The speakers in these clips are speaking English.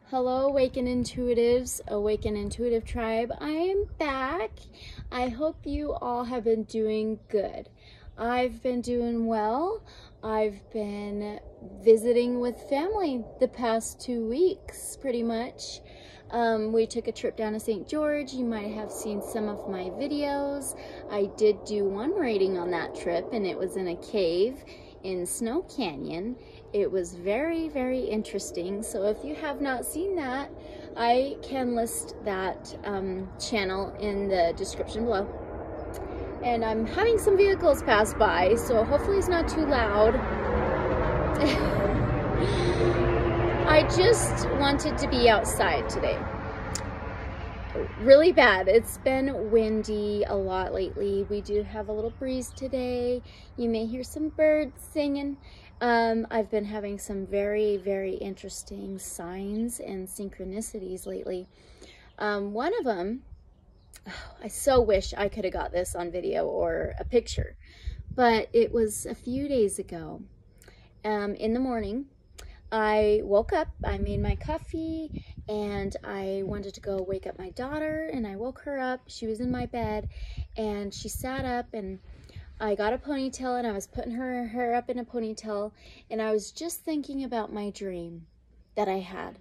Hello, Awaken Intuitives, Awaken Intuitive Tribe. I am back. I hope you all have been doing good. I've been doing well. I've been visiting with family the past 2 weeks, pretty much. We took a trip down to St. George. You might have seen some of my videos. I did do one reading on that trip, and it was in a cave in Snow Canyon. It was very, very interesting. So if you have not seen that, I can list that channel in the description below. And I'm having some vehicles pass by, so hopefully it's not too loud. I just wanted to be outside today. Really bad. It's been windy a lot lately. We do have a little breeze today. You may hear some birds singing. I've been having some very, very interesting signs and synchronicities lately. One of them, I so wish I could have got this on video or a picture, but it was a few days ago. In the morning, I woke up, I made my coffee, and I wanted to go wake up my daughter, and I woke her up. She was in my bed, and she sat up, and I got a ponytail, and I was putting her hair up in a ponytail, and I was just thinking about my dream that I had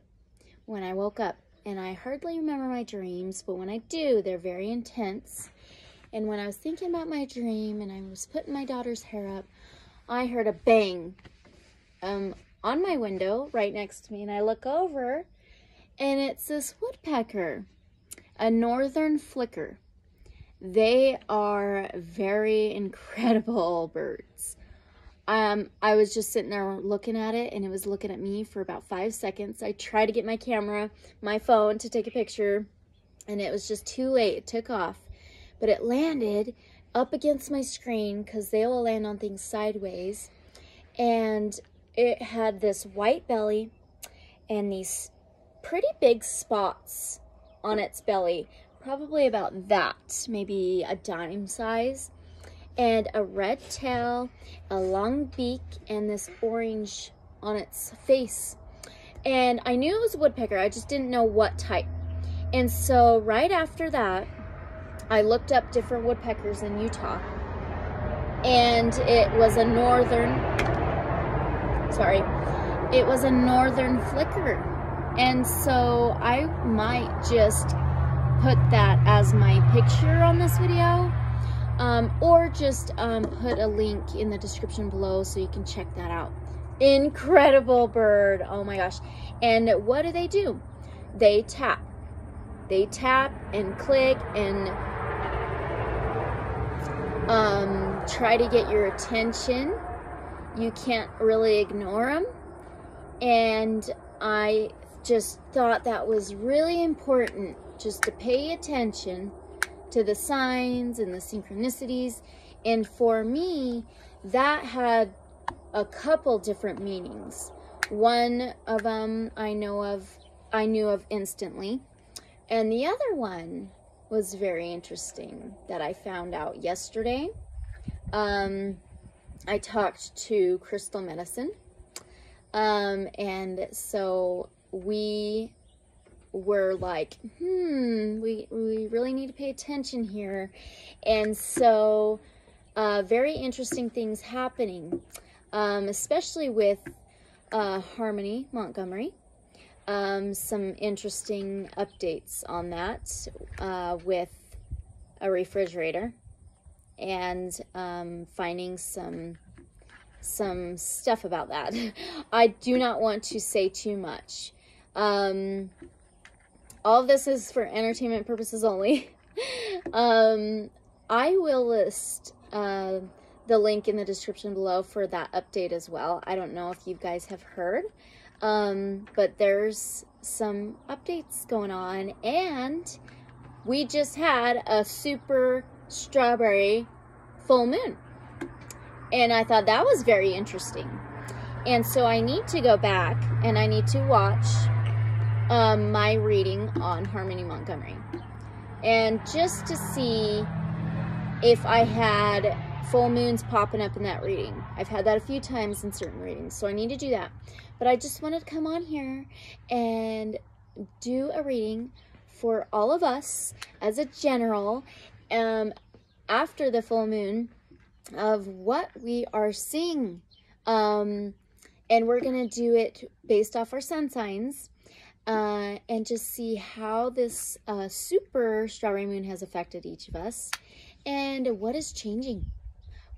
when I woke up. And I hardly remember my dreams, but when I do, they're very intense. And when I was thinking about my dream, and I was putting my daughter's hair up, I heard a bang on my window right next to me, and I look over, and it's this woodpecker, a northern flicker. They are very incredible birds. I was just sitting there looking at it, and it was looking at me for about 5 seconds. I tried to get my camera, my phone, to take a picture, and it was just too late. It took off, but it landed up against my screen, because they will land on things sideways, and it had this white belly and these pretty big spots on its belly, probably about that, maybe a dime size, and a red tail, a long beak, and this orange on its face. And I knew it was a woodpecker, I just didn't know what type. And so right after that, I looked up different woodpeckers in Utah, and it was a northern flicker. And so I might just put that as my picture on this video, or just put a link in the description below so you can check that out. Incredible bird, oh my gosh. And what do? They tap and click and try to get your attention. You can't really ignore them. And I just thought that was really important, just to pay attention to the signs and the synchronicities. And for me, that had a couple different meanings. One of them I knew of instantly, and the other one was very interesting that I found out yesterday. I talked to Crystal Medicine, and so we were like, we really need to pay attention here. And so very interesting things happening, especially with Harmony Montgomery. Some interesting updates on that with a refrigerator, and finding some stuff about that. I do not want to say too much. All of this is for entertainment purposes only. I will list the link in the description below for that update as well. I don't know if you guys have heard, but there's some updates going on, and we just had a super strawberry full moon, and I thought that was very interesting. And so I need to go back and I need to watch my reading on Harmony Montgomery, and just to see if I had full moons popping up in that reading. I've had that a few times in certain readings, so I need to do that. But I just wanted to come on here and do a reading for all of us as a general after the full moon of what we are seeing. And we're going to do it based off our sun signs and just see how this super strawberry moon has affected each of us and what is changing.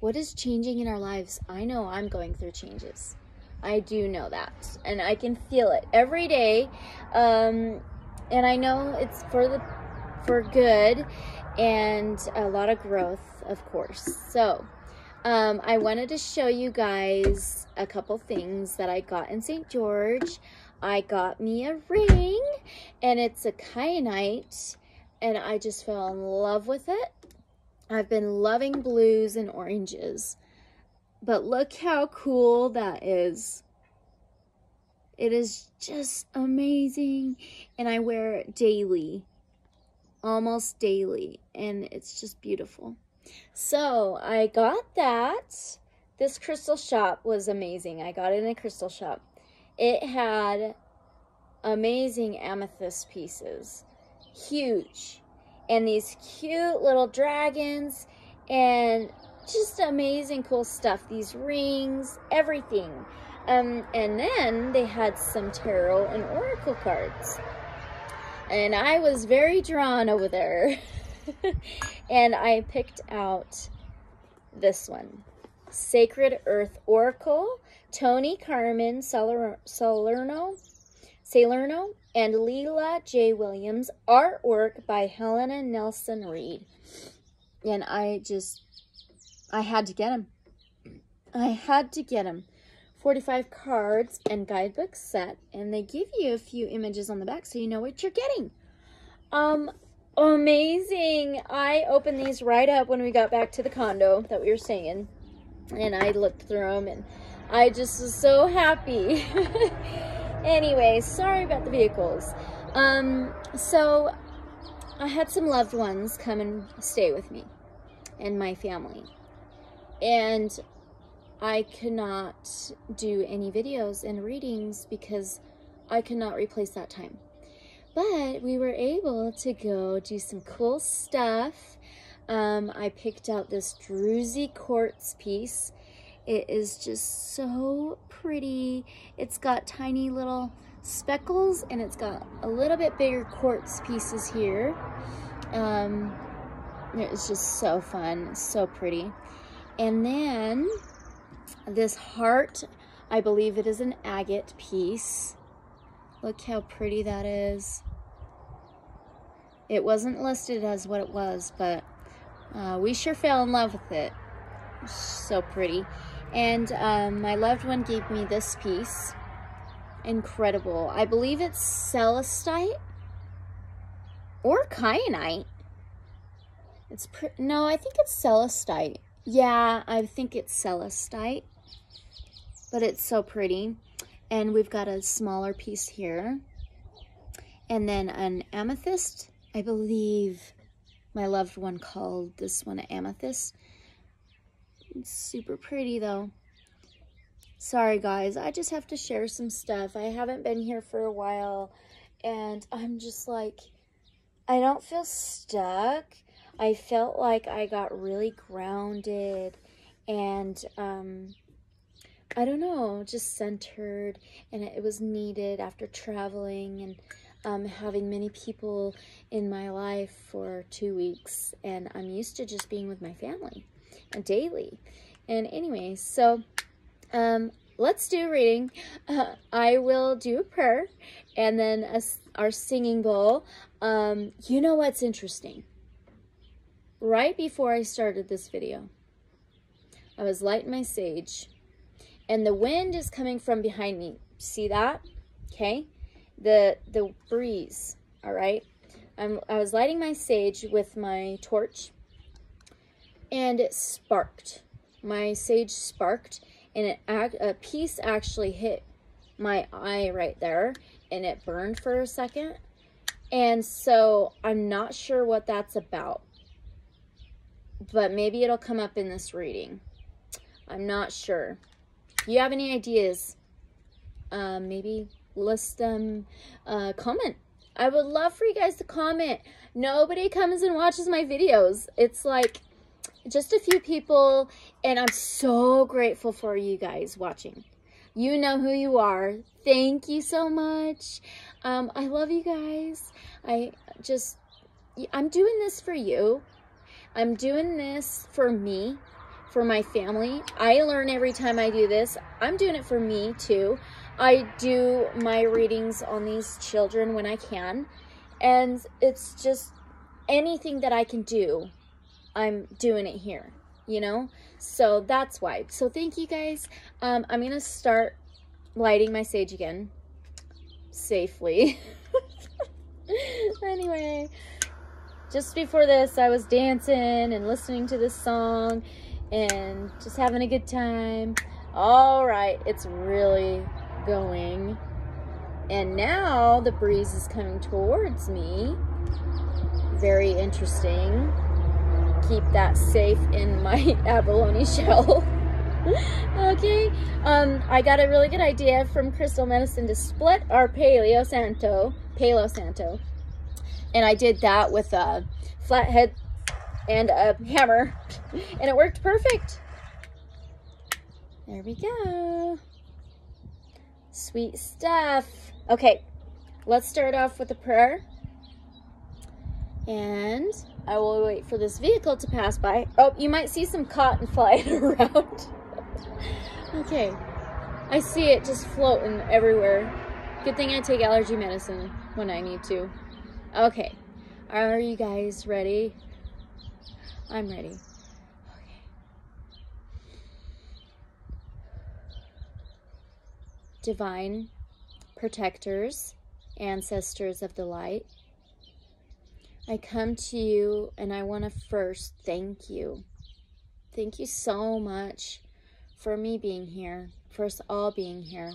What is changing in our lives? I know I'm going through changes. I do know that, and I can feel it every day. And I know it's for good and a lot of growth, of course. So I wanted to show you guys a couple things that I got in St. George. I got me a ring, and it's a kyanite, and I just fell in love with it. I've been loving blues and oranges, but look how cool that is. It is just amazing, and I wear it daily, almost daily, and it's just beautiful. So I got that. This crystal shop was amazing. I got it in a crystal shop. It had amazing amethyst pieces, huge, and these cute little dragons, and just amazing cool stuff. These rings, everything. And then they had some tarot and oracle cards. And I was very drawn over there. And I picked out this one. Sacred Earth Oracle, Tony Carmen Salerno, and Leela J. Williams, artwork by Helena Nelson Reed. And I had to get them. I had to get them. 45 cards and guidebook set, and they give you a few images on the back so you know what you're getting. Amazing. I opened these right up when we got back to the condo that we were staying in, and I looked through them, and I just was so happy. Anyway, sorry about the vehicles. So I had some loved ones come and stay with me and my family, and I could not do any videos and readings because I could not replace that time. But we were able to go do some cool stuff. I picked out this druzy quartz piece. It is just so pretty. It's got tiny little speckles, and it's got a little bit bigger quartz pieces here. It's just so fun, so pretty. And then this heart, I believe it is an agate piece. Look how pretty that is. It wasn't listed as what it was, but we sure fell in love with it. So pretty. And my loved one gave me this piece. Incredible. I believe it's celestite or kyanite. No, I think it's celestite. Yeah, I think it's celestite. But it's so pretty. And we've got a smaller piece here. And then an amethyst. I believe my loved one called this one an amethyst. It's super pretty though. Sorry guys, I just have to share some stuff. I haven't been here for a while, and I'm just like, I don't feel stuck. I felt like I got really grounded and I don't know, just centered, and it was needed after traveling and having many people in my life for 2 weeks, and I'm used to just being with my family and daily. And anyway, so let's do a reading. I will do a prayer and then our singing bowl. You know what's interesting? Right before I started this video, I was lighting my sage, and the wind is coming from behind me. See that? Okay? The breeze, all right? I was lighting my sage with my torch, and it sparked. My sage sparked, and a piece actually hit my eye right there, and it burned for a second. And so I'm not sure what that's about, but maybe it'll come up in this reading. I'm not sure. If you have any ideas, maybe list them, comment I would love for you guys to comment. Nobody comes and watches my videos. It's like just a few people, and I'm so grateful for you guys watching. You know who you are. Thank you so much. I love you guys. I'm doing this for you. I'm doing this for me, for my family. I learn every time I do this. I'm doing it for me too. I do my readings on these children when I can. And it's just anything that I can do, I'm doing it here, you know? So that's why. So thank you guys. I'm going to start lighting my sage again safely. Anyway, just before this, I was dancing and listening to this song and just having a good time. All right, it's really going. And now the breeze is coming towards me. Very interesting. Keep that safe in my abalone shell. Okay, I got a really good idea from Crystal Medicine to split our Palo Santo, and I did that with a flathead and a hammer, and it worked perfect. There we go. Sweet stuff. Okay, let's start off with a prayer, and I will wait for this vehicle to pass by. Oh, you might see some cotton flying around. Okay, I see it just floating everywhere. Good thing I take allergy medicine when I need to. Okay, are you guys ready? I'm ready. Okay. Divine protectors, ancestors of the light, I come to you and I want to first thank you. Thank you so much for me being here, for us all being here,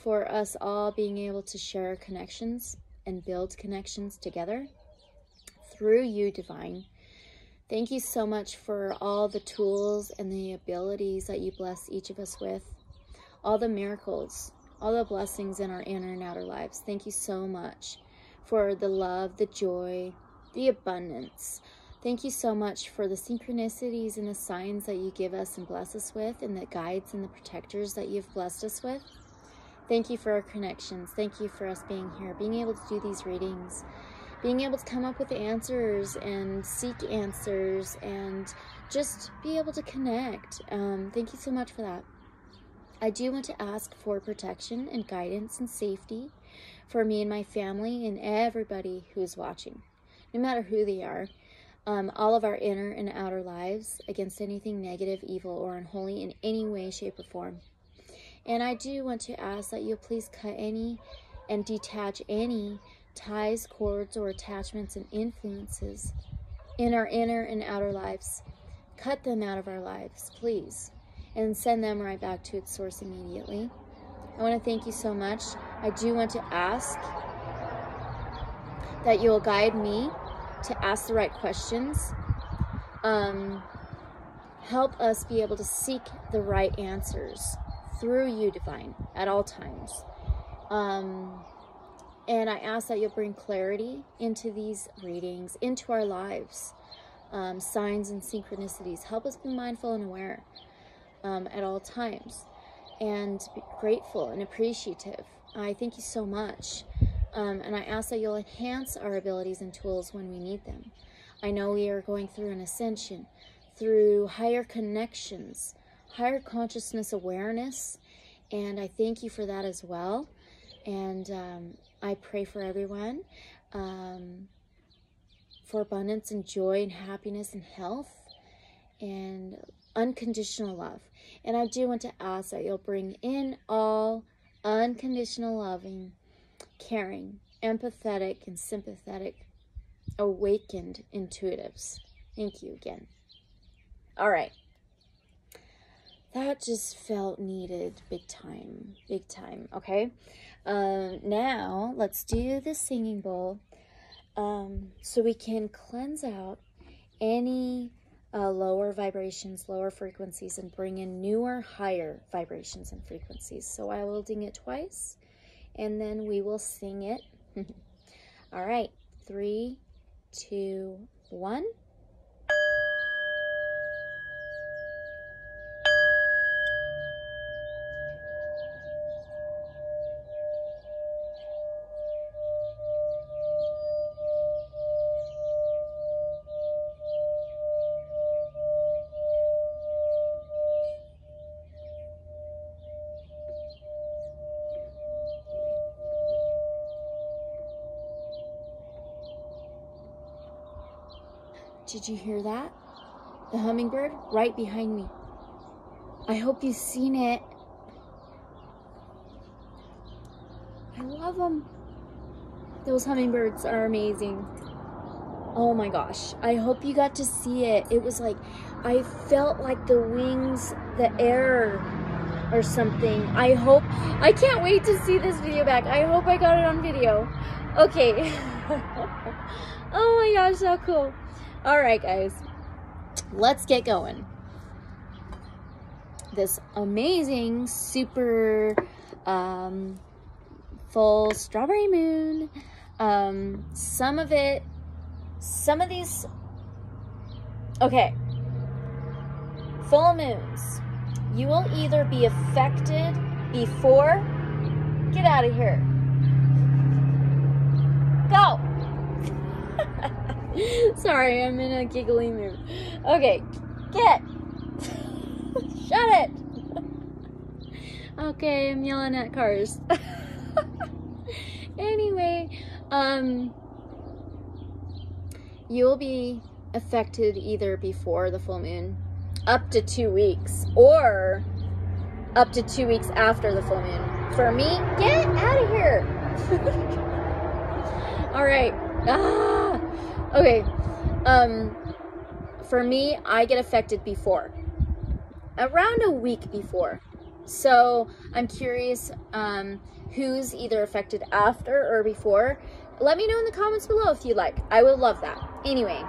for us all being able to share connections and build connections together through you, Divine. Thank you so much for all the tools and the abilities that you bless each of us with, all the miracles, all the blessings in our inner and outer lives. Thank you so much for the love, the joy, the abundance. Thank you so much for the synchronicities and the signs that you give us and bless us with, and the guides and the protectors that you've blessed us with. Thank you for our connections. Thank you for us being here, being able to do these readings, being able to come up with the answers and seek answers and just be able to connect. Thank you so much for that. I do want to ask for protection and guidance and safety for me and my family and everybody who is watching, no matter who they are. All of our inner and outer lives against anything negative, evil, or unholy in any way, shape, or form. And I do want to ask that you'll please cut any and detach any ties, cords, or attachments and influences in our inner and outer lives. Cut them out of our lives, please, and send them right back to its source immediately. I want to thank you so much. I do want to ask that you'll guide me to ask the right questions. Help us be able to seek the right answers through you, Divine, at all times. And I ask that you'll bring clarity into these readings, into our lives. Signs and synchronicities. Help us be mindful and aware at all times. And be grateful and appreciative. I thank you so much. And I ask that you'll enhance our abilities and tools when we need them. I know we are going through an ascension, through higher connections, higher consciousness awareness, and I thank you for that as well. And I pray for everyone, for abundance and joy and happiness and health and unconditional love. And I do want to ask that you'll bring in all unconditional loving, caring, empathetic, and sympathetic, awakened intuitives. Thank you again. All right. That just felt needed big time, okay? Now, let's do the singing bowl so we can cleanse out any lower vibrations, lower frequencies, and bring in newer, higher vibrations and frequencies. So I will ding it twice, and then we will sing it All right, 3, 2, 1. Did you hear that? The hummingbird right behind me. I hope you've seen it. I love them. Those hummingbirds are amazing. Oh my gosh. I hope you got to see it. It was like, I felt like the wings, the air or something. I can't wait to see this video back. I hope I got it on video. Okay. Oh my gosh, so cool. All right, guys, let's get going. This amazing, super full strawberry moon. Some of these, okay, full moons, you will either be affected before, get out of here, go. Sorry, I'm in a giggly mood. Okay, get. Shut it. Okay, I'm yelling at cars. Anyway, you'll be affected either before the full moon, up to 2 weeks, or up to 2 weeks after the full moon. For me, get out of here. All right. Okay, for me, I get affected before, around a week before. So I'm curious who's either affected after or before. Let me know in the comments below if you like. I would love that. Anyway,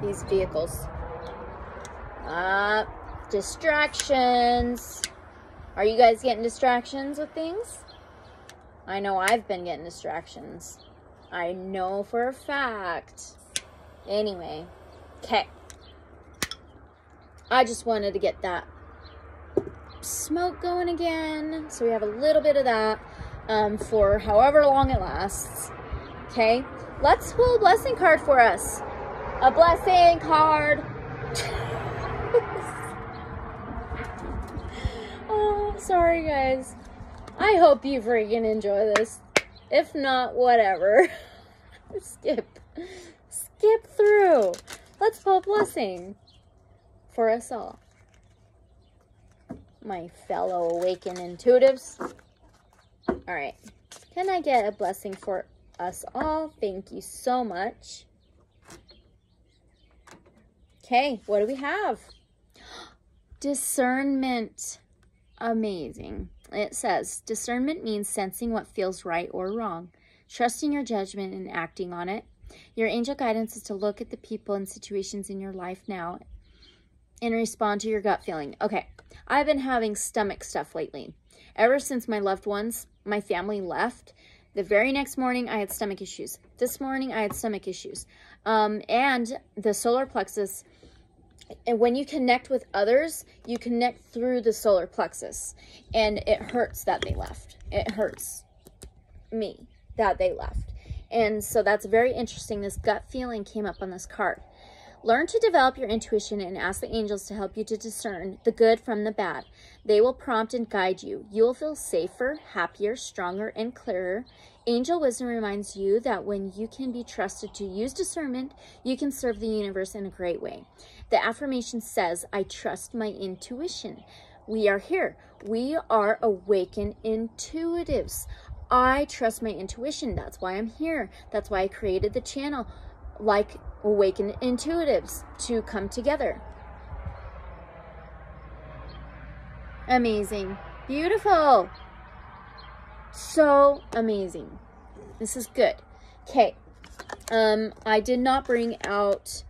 these vehicles. Distractions. Are you guys getting distractions with things? I know I've been getting distractions. I know for a fact. Anyway, okay. I just wanted to get that smoke going again. So we have a little bit of that for however long it lasts. Okay, let's pull a blessing card for us. A blessing card. Oh, sorry guys. I hope you freaking enjoy this. If not, whatever. Skip through. Let's pull a blessing for us all. My fellow awakened intuitives. All right. Can I get a blessing for us all? Thank you so much. Okay, what do we have? Discernment. Amazing. It says, discernment means sensing what feels right or wrong, trusting your judgment and acting on it. Your angel guidance is to look at the people and situations in your life now and respond to your gut feeling. Okay, I've been having stomach stuff lately. Ever since my loved ones, my family left, the very next morning I had stomach issues. This morning I had stomach issues. And the solar plexus, and when you connect with others, you connect through the solar plexus. And it hurts that they left. It hurts me that they left. And so that's very interesting. This gut feeling came up on this card. Learn to develop your intuition and ask the angels to help you to discern the good from the bad. They will prompt and guide you. You will feel safer, happier, stronger, and clearer. Angel wisdom reminds you that when you can be trusted to use discernment, you can serve the universe in a great way. The affirmation says, I trust my intuition. We are here. We are awakened intuitives. I trust my intuition. That's why I'm here. That's why I created the channel, like Awakened Intuitives, to come together. Amazing. Beautiful. So amazing. This is good. Okay. I did not bring out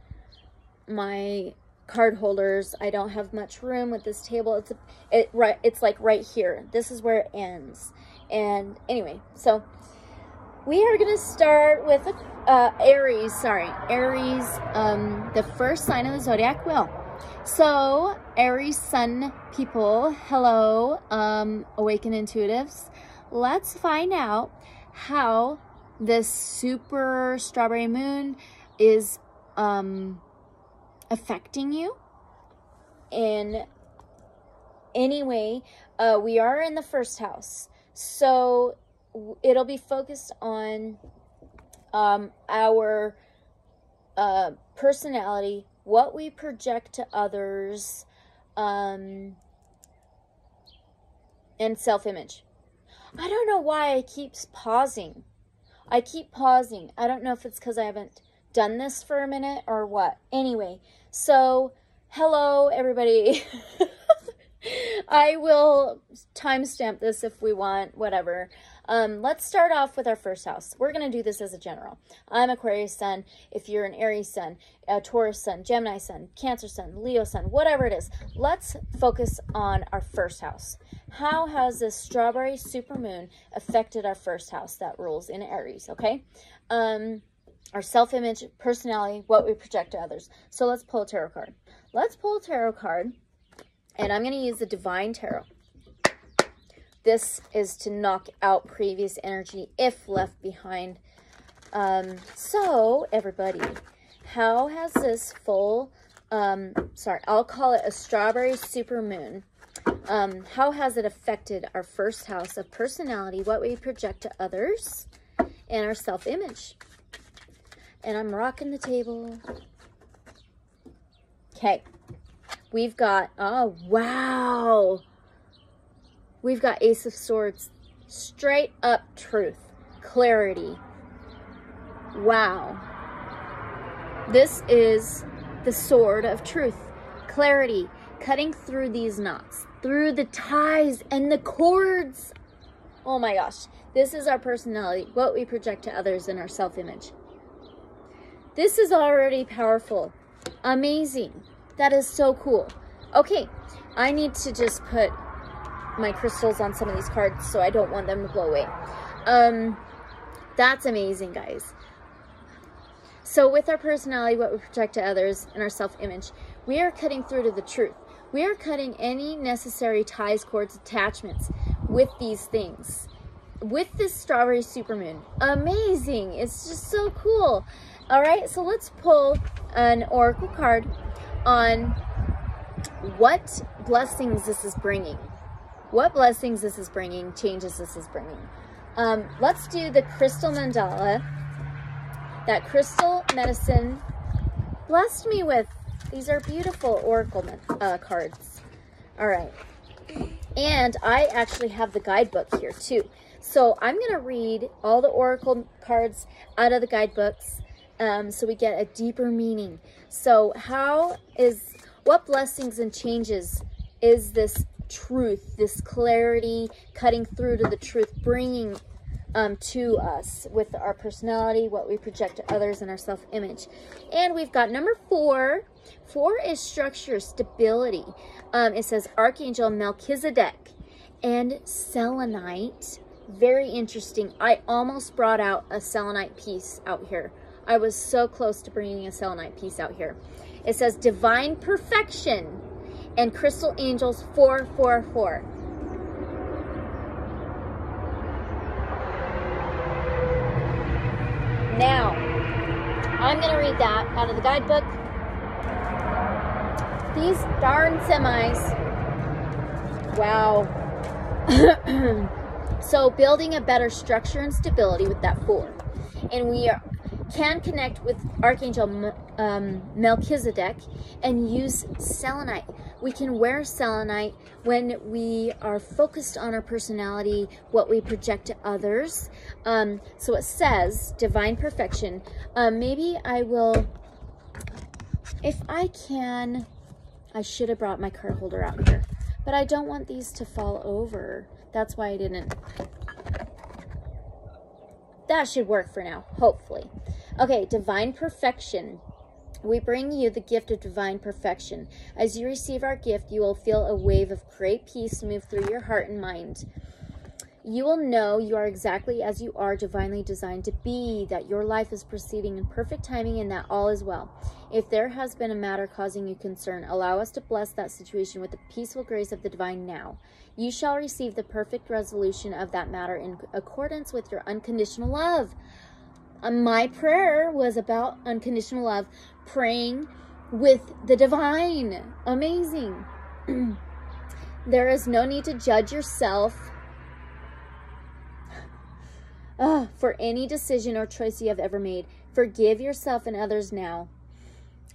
my card holders. I don't have much room with this table. It's like right here. This is where it ends. And anyway, so we are going to start with Aries, the first sign of the zodiac wheel. So Aries sun people, hello, awakened intuitives. Let's find out how this super strawberry moon is affecting you. And anyway, we are in the first house, so it'll be focused on our personality, what we project to others, and self-image. I don't know why I keep pausing. I don't know if it's because I haven't done this for a minute or what. Anyway, so hello, everybody. I will timestamp this if we want, whatever. Let's start off with our first house. We're going to do this as a general. I'm Aquarius sun. If you're an Aries sun, a Taurus sun, Gemini sun, Cancer sun, Leo sun, whatever it is, let's focus on our first house. How has this strawberry supermoon affected our first house that rules in Aries, okay? Our self-image, personality, what we project to others. So let's pull a tarot card. Let's pull a tarot card, and I'm going to use the Divine Tarot. This is to knock out previous energy if left behind. So, everybody, how has this full, I'll call it a strawberry supermoon. How has it affected our first house of personality, what we project to others, and our self-image? And I'm rocking the table. Okay. We've got, oh, wow. We've got Ace of Swords. Straight up truth. Clarity. Wow. This is the sword of truth. Clarity. Cutting through these knots. Through the ties and the cords. Oh my gosh. This is our personality. What we project to others in our self-image. This is already powerful. Amazing. That is so cool. Okay, I need to just put my crystals on some of these cards so I don't want them to blow away. That's amazing, guys. So with our personality, what we project to others, and our self-image, we are cutting through to the truth. We are cutting any necessary ties, cords, attachments with these things. With this strawberry supermoon. Amazing. It's just so cool. All right, so let's pull an oracle card on what blessings this is bringing. What blessings this is bringing, changes this is bringing. Let's do the crystal mandala that crystal medicine blessed me with. These are beautiful oracle cards. All right. And I actually have the guidebook here too. So I'm going to read all the oracle cards out of the guidebooks. So we get a deeper meaning. So what blessings and changes is this truth, this clarity, cutting through to the truth, bringing to us with our personality, what we project to others, and our self-image. And we've got number 4. 4 is structure, stability. It says Archangel Melchizedek and selenite. Very interesting. I almost brought out a selenite piece out here. I was so close to bringing a selenite piece out here. It says divine perfection and crystal angels 444. Now, I'm going to read that out of the guidebook. These darn semis. Wow. So building a better structure and stability with that 4. And we can connect with Archangel Melchizedek and use selenite. We can wear selenite when we are focused on our personality, what we project to others. So it says divine perfection. Maybe I will, if I can, I should have brought my card holder out here, but I don't want these to fall over. That's why I didn't. That should work for now, hopefully. Okay, divine perfection. We bring you the gift of divine perfection. As you receive our gift, you will feel a wave of great peace move through your heart and mind. You will know you are exactly as you are divinely designed to be, that your life is proceeding in perfect timing, and that all is well. If there has been a matter causing you concern, allow us to bless that situation with the peaceful grace of the divine now. You shall receive the perfect resolution of that matter in accordance with your unconditional love. My prayer was about unconditional love, praying with the divine. Amazing. There is no need to judge yourself for any decision or choice you have ever made. Forgive yourself and others now.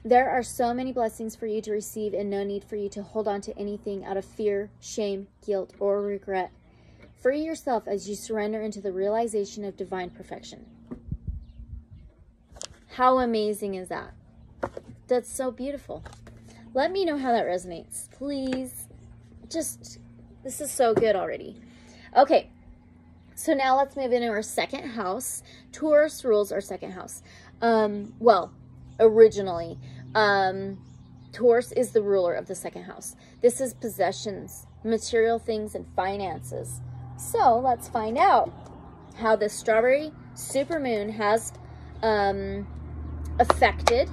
There are so many blessings for you to receive, and no need for you to hold on to anything out of fear, shame, guilt, or regret. Free yourself as you surrender into the realization of divine perfection. How amazing is that? That's so beautiful. Let me know how that resonates, please. This is so good already. Okay, so now let's move into our second house. Taurus rules our second house. Well, originally, Taurus is the ruler of the second house. This is possessions, material things, and finances. So let's find out how this strawberry supermoon has affected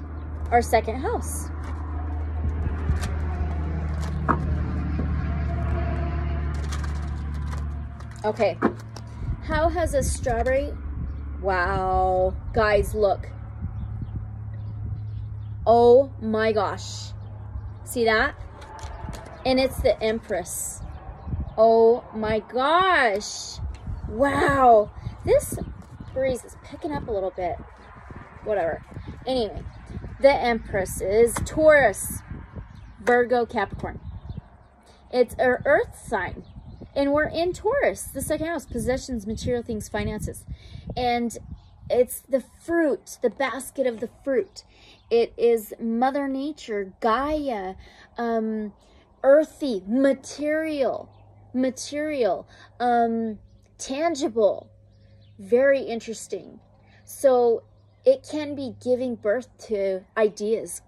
our second house. Okay, how has a strawberry... Wow, guys, look. Oh my gosh. See that? And it's the Empress. Oh my gosh. Wow. This breeze is picking up a little bit. Whatever. Anyway, the Empress is Taurus, Virgo, Capricorn. It's an earth sign. And we're in Taurus, the second house, possessions, material things, finances. And it's the fruit, the basket of the fruit. It is Mother Nature, Gaia, earthy, material, tangible. Very interesting. So it can be giving birth to ideas,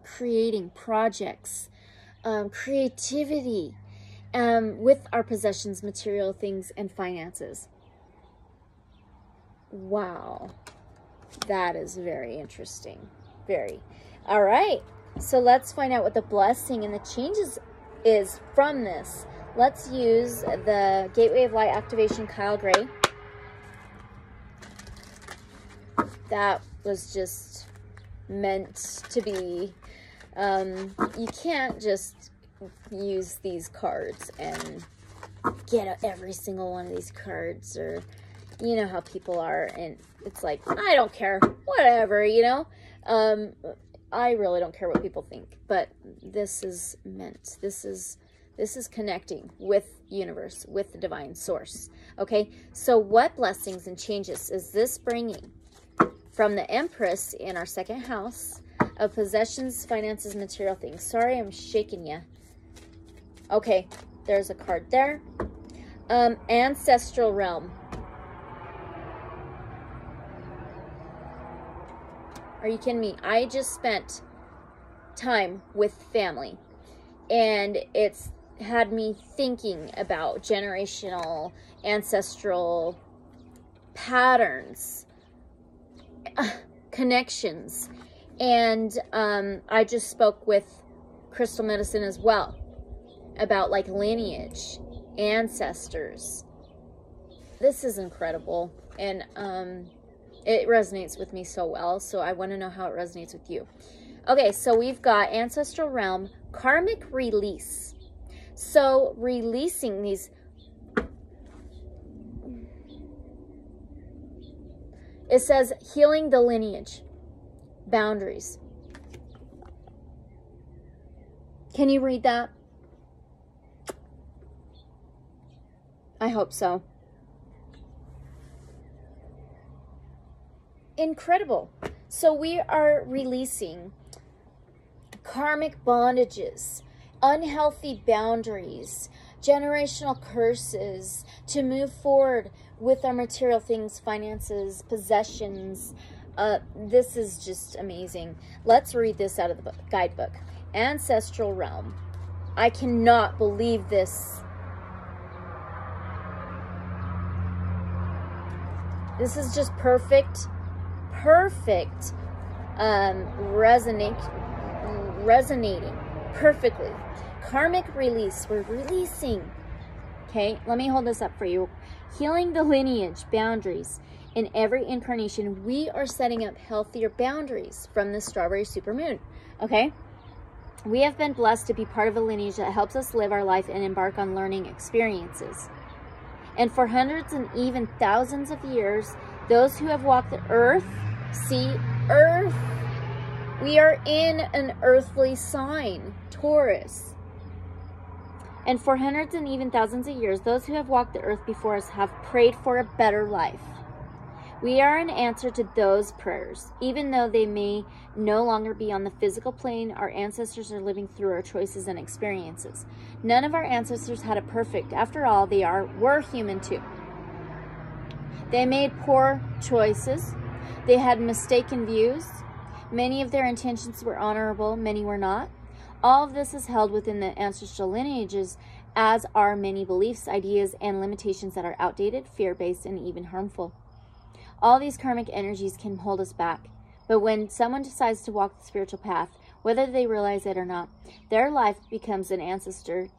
creating projects, creativity, with our possessions, material things, and finances. Wow. That is very interesting. Very. All right. So let's find out what the blessing and the changes is from this. Let's use the Gateway of Light Activation Kyle Gray. That was just meant to be. You can't just use these cards and get every single one of these cards, or you know how people are, and it's like, I don't care, whatever, you know. I really don't care what people think, but this is meant, this is connecting with universe, with the divine source. Okay, so what blessings and changes is this bringing from the Empress in our second house of possessions, finances, material things? Sorry, I'm shaking you. Okay, there's a card there. Ancestral realm. Are you kidding me? I just spent time with family, and it's had me thinking about generational, ancestral patterns, connections. And I just spoke with crystal medicine as well about like lineage, ancestors. This is incredible, and it resonates with me so well, so I want to know how it resonates with you. Okay, so we've got ancestral realm, karmic release. So releasing these, it says healing the lineage, boundaries. Can you read that? I hope so. Incredible. So we are releasing karmic bondages, unhealthy boundaries, generational curses to move forward with our material things, finances, possessions. This is just amazing. Let's read this out of the book, guidebook. Ancestral realm. I cannot believe this. This is just perfect, perfect, resonating perfectly. Karmic release. We're releasing. Okay, let me hold this up for you. Healing the lineage, boundaries. In every incarnation, we are setting up healthier boundaries from the strawberry supermoon. Okay? We have been blessed to be part of a lineage that helps us live our life and embark on learning experiences. And for hundreds and even thousands of years, those who have walked the earth, see, earth, we are in an earthly sign, Taurus. And for hundreds and even thousands of years, those who have walked the earth before us have prayed for a better life. We are an answer to those prayers. Even though they may no longer be on the physical plane, our ancestors are living through our choices and experiences. None of our ancestors had it perfect. After all, were human too. They made poor choices. They had mistaken views. Many of their intentions were honorable, many were not. All of this is held within the ancestral lineages, as are many beliefs, ideas, and limitations that are outdated, fear-based, and even harmful. All these karmic energies can hold us back. But when someone decides to walk the spiritual path, whether they realize it or not, their life becomes an answer to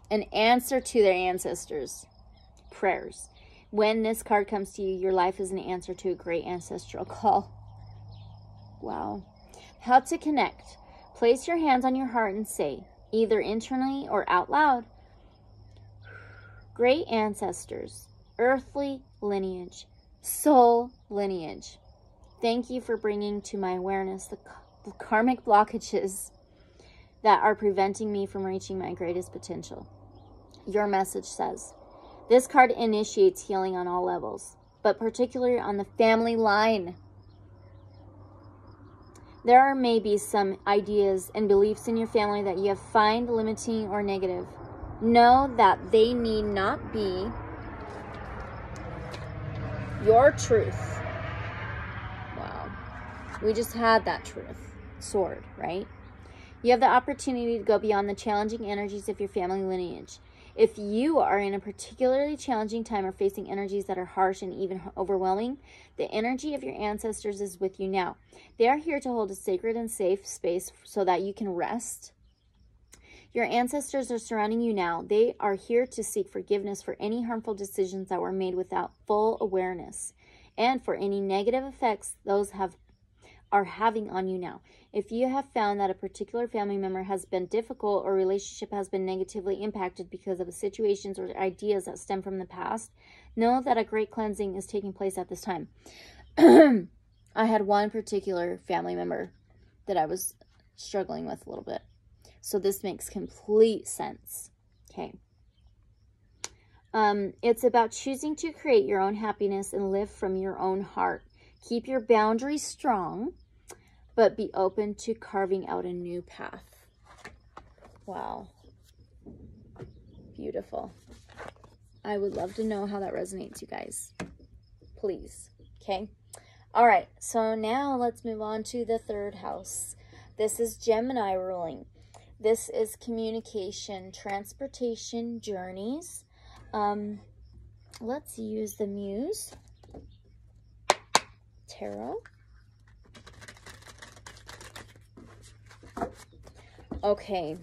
their ancestors' prayers. When this card comes to you, your life is an answer to a great ancestral call. Wow. How to connect. Place your hands on your heart and say, either internally or out loud, great ancestors, earthly lineage, soul lineage, thank you for bringing to my awareness the karmic blockages that are preventing me from reaching my greatest potential. Your message says, this card initiates healing on all levels, but particularly on the family line. There are maybe some ideas and beliefs in your family that you find limiting or negative. Know that they need not be your truth. Wow. We just had that truth. Sword, right? You have the opportunity to go beyond the challenging energies of your family lineage. If you are in a particularly challenging time or facing energies that are harsh and even overwhelming, the energy of your ancestors is with you now. They are here to hold a sacred and safe space so that you can rest. Your ancestors are surrounding you now. They are here to seek forgiveness for any harmful decisions that were made without full awareness, and for any negative effects those are having on you now. If you have found that a particular family member has been difficult or relationship has been negatively impacted because of situations or ideas that stem from the past, know that a great cleansing is taking place at this time. I had one particular family member that I was struggling with a little bit. So this makes complete sense. Okay. It's about choosing to create your own happiness and live from your own heart. Keep your boundaries strong, but be open to carving out a new path. Wow. Beautiful. I would love to know how that resonates, you guys. Please. Okay. All right. So now let's move on to the third house. This is Gemini ruling. This is communication, transportation, journeys. Let's use the Muse Tarot. Okay.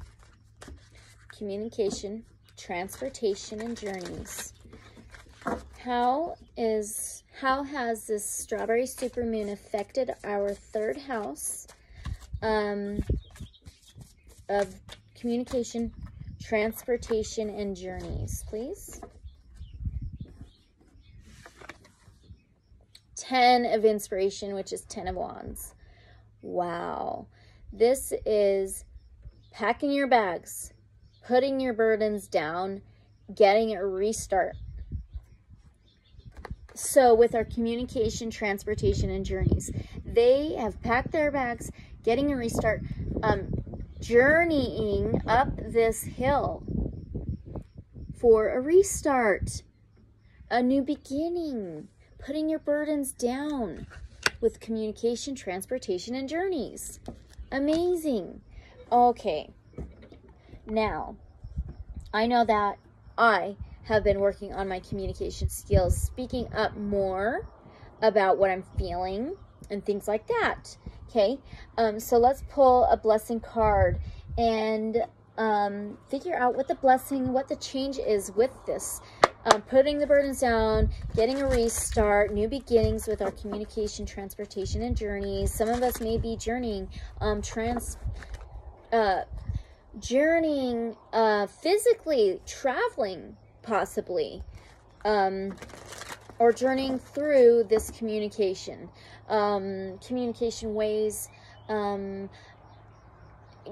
Communication, transportation, and journeys. How has this strawberry supermoon affected our third house of communication, transportation, and journeys, please? 10 of inspiration, which is 10 of wands. Wow. This is packing your bags, putting your burdens down, getting a restart. So with our communication, transportation, and journeys, they have packed their bags, getting a restart, journeying up this hill for a restart, a new beginning, putting your burdens down with communication, transportation, and journeys. Amazing. Okay. Now, I know that I have been working on my communication skills, speaking up more about what I'm feeling and things like that. Okay, so let's pull a blessing card and figure out what the blessing, what the change is with this. Putting the burdens down, getting a restart, new beginnings with our communication, transportation, and journeys. Some of us may be journeying, physically, traveling possibly, or journeying through this communication. Communication ways,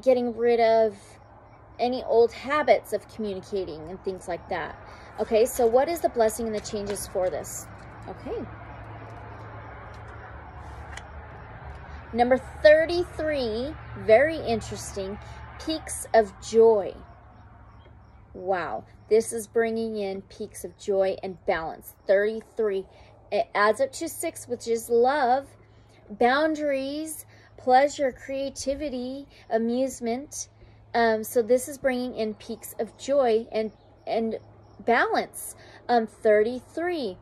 getting rid of any old habits of communicating and things like that. Okay, so what is the blessing and the changes for this? Okay. Number 33, very interesting, peaks of joy. Wow, this is bringing in peaks of joy and balance. 33, it adds up to 6, which is love, boundaries, pleasure, creativity, amusement. So this is bringing in peaks of joy and balance. 33.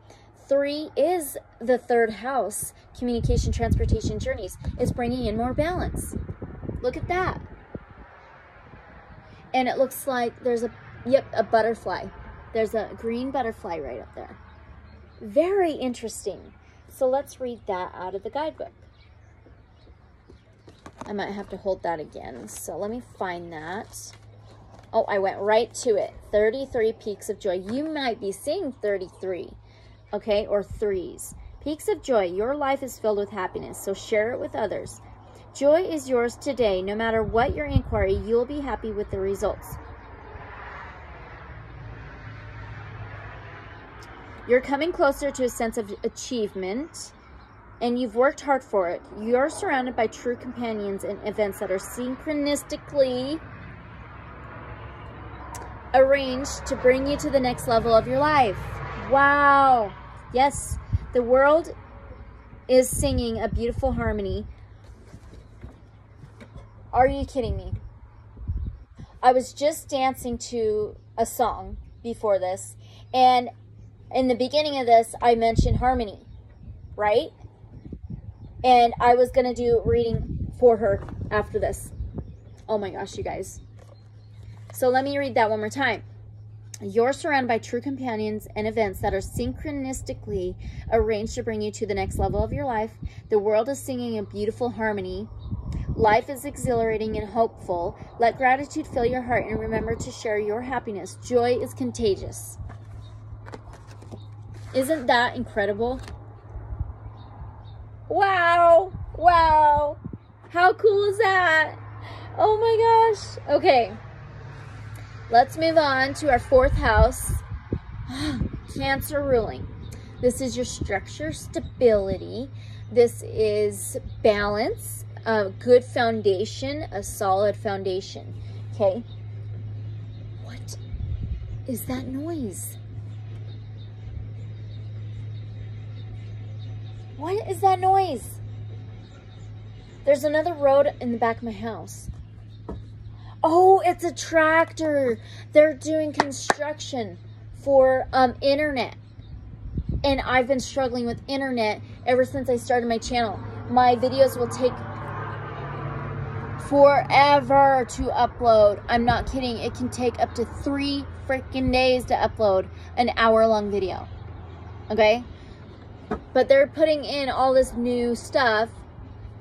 3 is the third house, communication, transportation, journeys. It's bringing in more balance. Look at that. And it looks like there's a butterfly. There's a green butterfly right up there. Very interesting. So let's read that out of the guidebook. I might have to hold that again. So let me find that. Oh, I went right to it. 33 peaks of joy. You might be seeing 33, okay, or 3s. Peaks of joy. Your life is filled with happiness, so share it with others. Joy is yours today. No matter what your inquiry, you'll be happy with the results. You're coming closer to a sense of achievement, and you've worked hard for it. You're surrounded by true companions and events that are synchronistically arranged to bring you to the next level of your life. Wow. Yes, the world is singing a beautiful harmony. Are you kidding me? I was just dancing to a song before this, and in the beginning of this, I mentioned harmony, right? And I was going to do reading for her after this. Oh my gosh, you guys. So let me read that one more time. You're surrounded by true companions and events that are synchronistically arranged to bring you to the next level of your life. The world is singing a beautiful harmony. Life is exhilarating and hopeful. Let gratitude fill your heart and remember to share your happiness. Joy is contagious. Isn't that incredible? Wow. Wow. How cool is that? Oh my gosh. Okay. Let's move on to our 4th house. Cancer ruling. This is your structure, stability. This is balance, a good foundation, a solid foundation. Okay. What is that noise? What is that noise? There's another road in the back of my house. Oh, it's a tractor. They're doing construction for internet. And I've been struggling with internet ever since I started my channel. My videos will take forever to upload. I'm not kidding. It can take up to 3 freaking days to upload an hour-long video. Okay? But they're putting in all this new stuff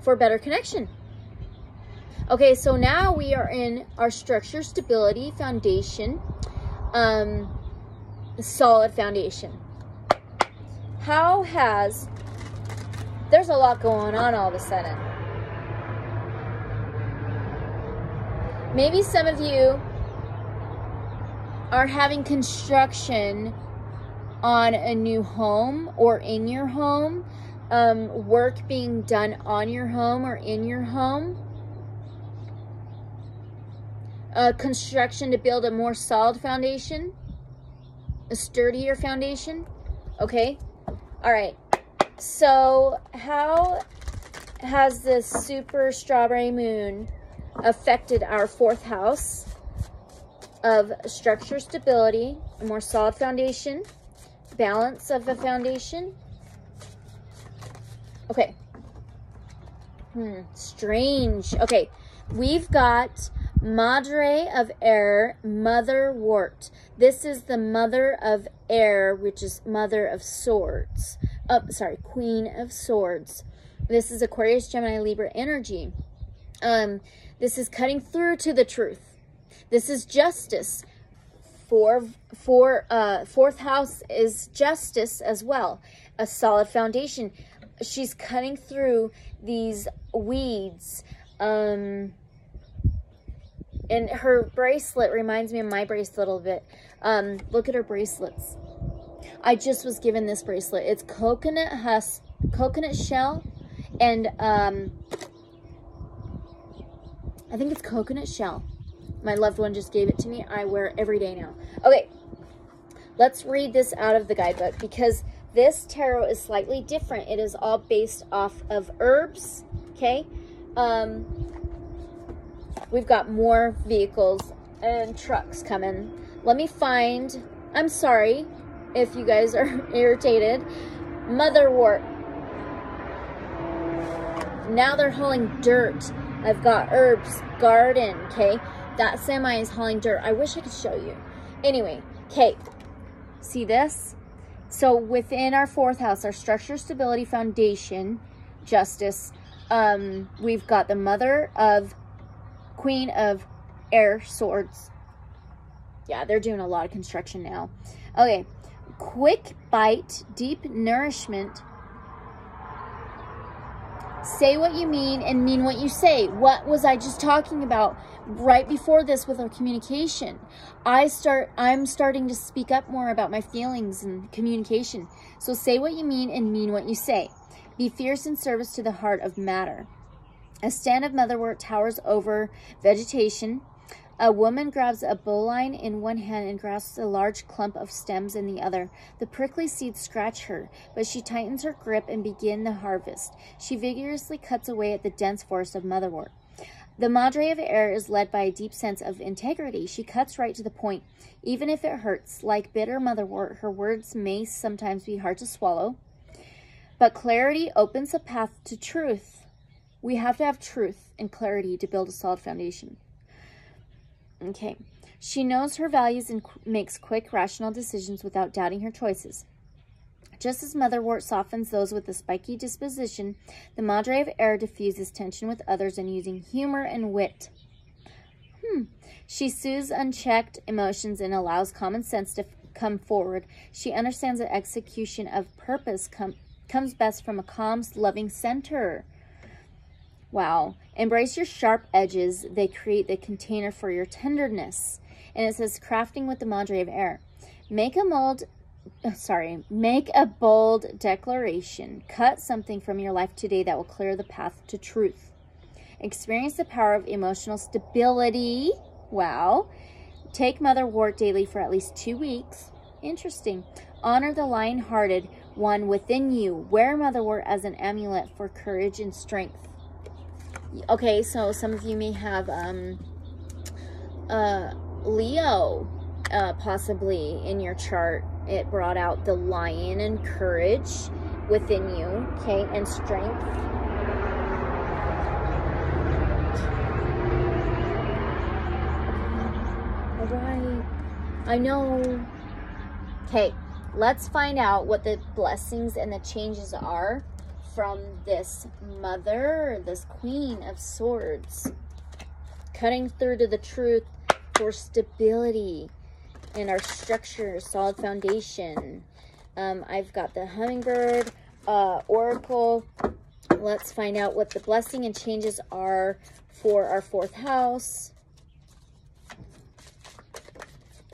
for better connection. Okay, so now we are in our structure, stability, foundation, solid foundation. There's a lot going on all of a sudden. Maybe some of you are having construction on a new home or in your home, work being done on your home or in your home. Construction to build a more solid foundation, a sturdier foundation. Okay. All right. So how has this super strawberry moon affected our 4th house? of structure, stability, a more solid foundation, balance of a foundation. Okay. Strange. Okay. We've got Madre of Air, Motherwort. This is the Mother of Air, which is Mother of Swords. Oh, sorry, Queen of Swords. This is Aquarius, Gemini, Libra energy. This is cutting through to the truth. This is justice. Fourth house is justice as well. A solid foundation. She's cutting through these weeds. And her bracelet reminds me of my bracelet a little bit. Look at her bracelets. I just was given this bracelet. It's coconut husk, coconut shell, and I think it's coconut shell. My loved one just gave it to me. I wear it every day now. Okay, let's read this out of the guidebook because this tarot is slightly different. It is all based off of herbs, okay? We've got more vehicles and trucks coming. Let me find, I'm sorry if you guys are irritated, Motherwort. Now they're hauling dirt. I've got herbs, garden, okay? That semi is hauling dirt. I wish I could show you. Anyway, okay, see this? So within our fourth house, our structure, stability, foundation, justice, we've got the Mother of Queen of Air Swords. Yeah, they're doing a lot of construction now. Okay, quick bite, deep nourishment. Say what you mean and mean what you say. What was I just talking about right before this with our communication? I'm starting to speak up more about my feelings and communication. So say what you mean and mean what you say. Be fierce in service to the heart of matter. A stand of Motherwort towers over vegetation. A woman grabs a bowline in one hand and grasps a large clump of stems in the other. The prickly seeds scratch her, but she tightens her grip and begins the harvest. She vigorously cuts away at the dense forest of Motherwort. The Madre of Air is led by a deep sense of integrity. She cuts right to the point, even if it hurts. Like bitter Motherwort, her words may sometimes be hard to swallow, but clarity opens a path to truth. We have to have truth and clarity to build a solid foundation. Okay. She knows her values and makes quick, rational decisions without doubting her choices. Just as Motherwort softens those with a spiky disposition, the Madre of Air diffuses tension with others and using humor and wit. She soothes unchecked emotions and allows common sense to come forward. She understands that execution of purpose comes best from a calm, loving center. Wow. Embrace your sharp edges. They create the container for your tenderness. And it says, crafting with the Madre of Air. Make a bold declaration. Cut something from your life today that will clear the path to truth. Experience the power of emotional stability. Wow. Take Motherwort daily for at least 2 weeks. Interesting. Honor the lion-hearted one within you. Wear Motherwort as an amulet for courage and strength. Okay, so some of you may have Leo possibly in your chart. It brought out the lion and courage within you, okay, and strength. All right, I know. Okay, let's find out what the blessings and the changes are from this Mother, this Queen of Swords, cutting through to the truth for stability in our structure, solid foundation. I've got the Hummingbird Oracle. Let's find out what the blessing and changes are for our fourth house.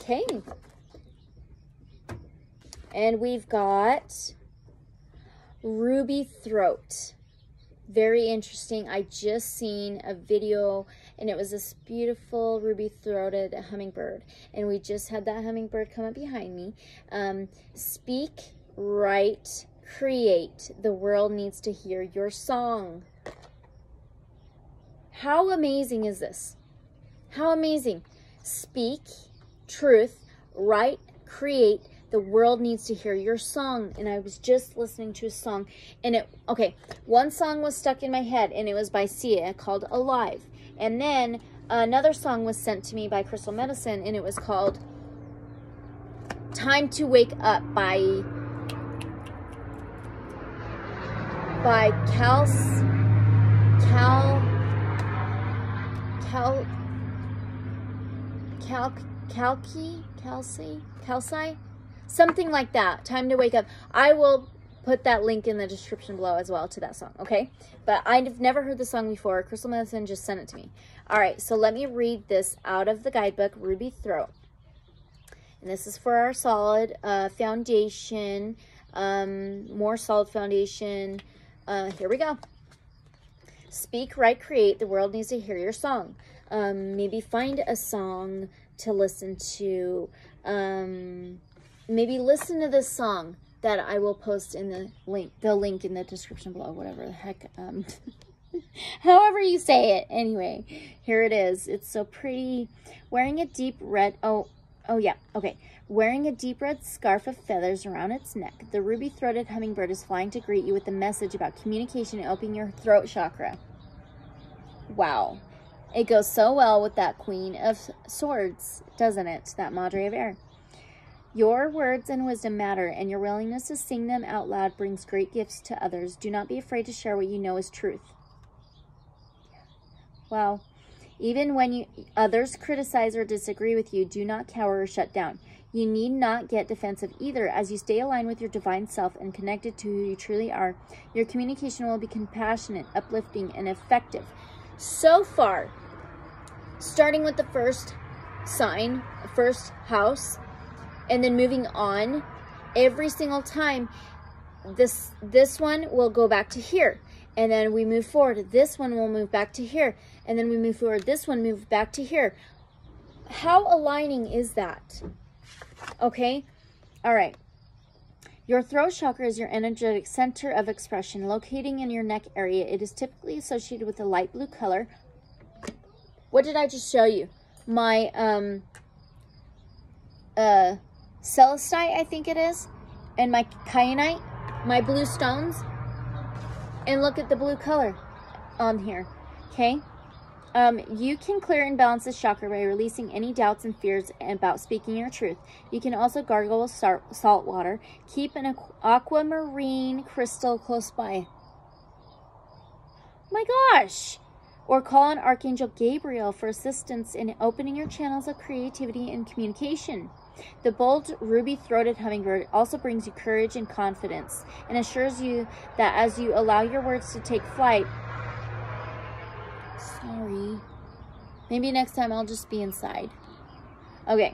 Okay. And we've got Ruby Throat. Very interesting. I just seen a video and it was this beautiful ruby-throated hummingbird. And we just had that hummingbird come up behind me. Speak, write, create. The world needs to hear your song. How amazing is this? How amazing. Speak truth, write, create. The world needs to hear your song. And I was just listening to a song, and one song was stuck in my head, and it was by Sia called Alive. And then another song was sent to me by Crystal Medicine, and it was called Time to Wake Up by Calci, something like that. Time to Wake Up. I will put that link in the description below as well to that song, okay? But I've never heard the song before. Crystal Medicine just sent it to me. All right, so let me read this out of the guidebook, Ruby Throat. And this is for our solid foundation, more solid foundation. Here we go. Speak, write, create. The world needs to hear your song. Maybe find a song to listen to. Maybe listen to this song that I will post in the link in the description below, whatever the heck, however you say it. Anyway, here it is. It's so pretty. Wearing a deep red, wearing a deep red scarf of feathers around its neck, the ruby-throated hummingbird is flying to greet you with a message about communication and opening your throat chakra. Wow. It goes so well with that Queen of Swords, doesn't it? That Madre of Air. Your words and wisdom matter, and your willingness to sing them out loud brings great gifts to others. Do not be afraid to share what you know is truth. Wow. Even when others criticize or disagree with you, do not cower or shut down. You need not get defensive either. As you stay aligned with your divine self and connected to who you truly are, your communication will be compassionate, uplifting, and effective. So far, starting with the first sign, first house, and then moving on, every single time, this one will go back to here. And then we move forward. This one will move back to here. And then we move forward. This one moves back to here. How aligning is that? Okay? All right. Your throat chakra is your energetic center of expression. Locating in your neck area, it is typically associated with a light blue color. What did I just show you? My celestite, I think it is, and my kyanite, my blue stones. And look at the blue color on here, okay? You can clear and balance this chakra by releasing any doubts and fears about speaking your truth. You can also gargle with salt water. Keep an aquamarine crystal close by. Oh my gosh! Or call on Archangel Gabriel for assistance in opening your channels of creativity and communication. The bold ruby-throated hummingbird also brings you courage and confidence and assures you that as you allow your words to take flight, sorry, maybe next time I'll just be inside. Okay.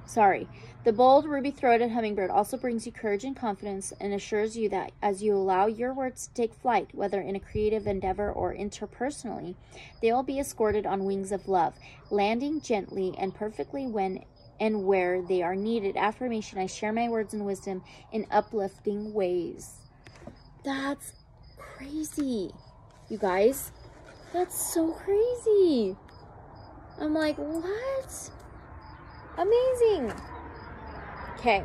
Sorry. The bold ruby-throated hummingbird also brings you courage and confidence and assures you that as you allow your words to take flight, whether in a creative endeavor or interpersonally, they will be escorted on wings of love, landing gently and perfectly when and where they are needed. Affirmation: I share my words and wisdom in uplifting ways. That's crazy, you guys. That's so crazy. I'm like, what? Amazing. Okay,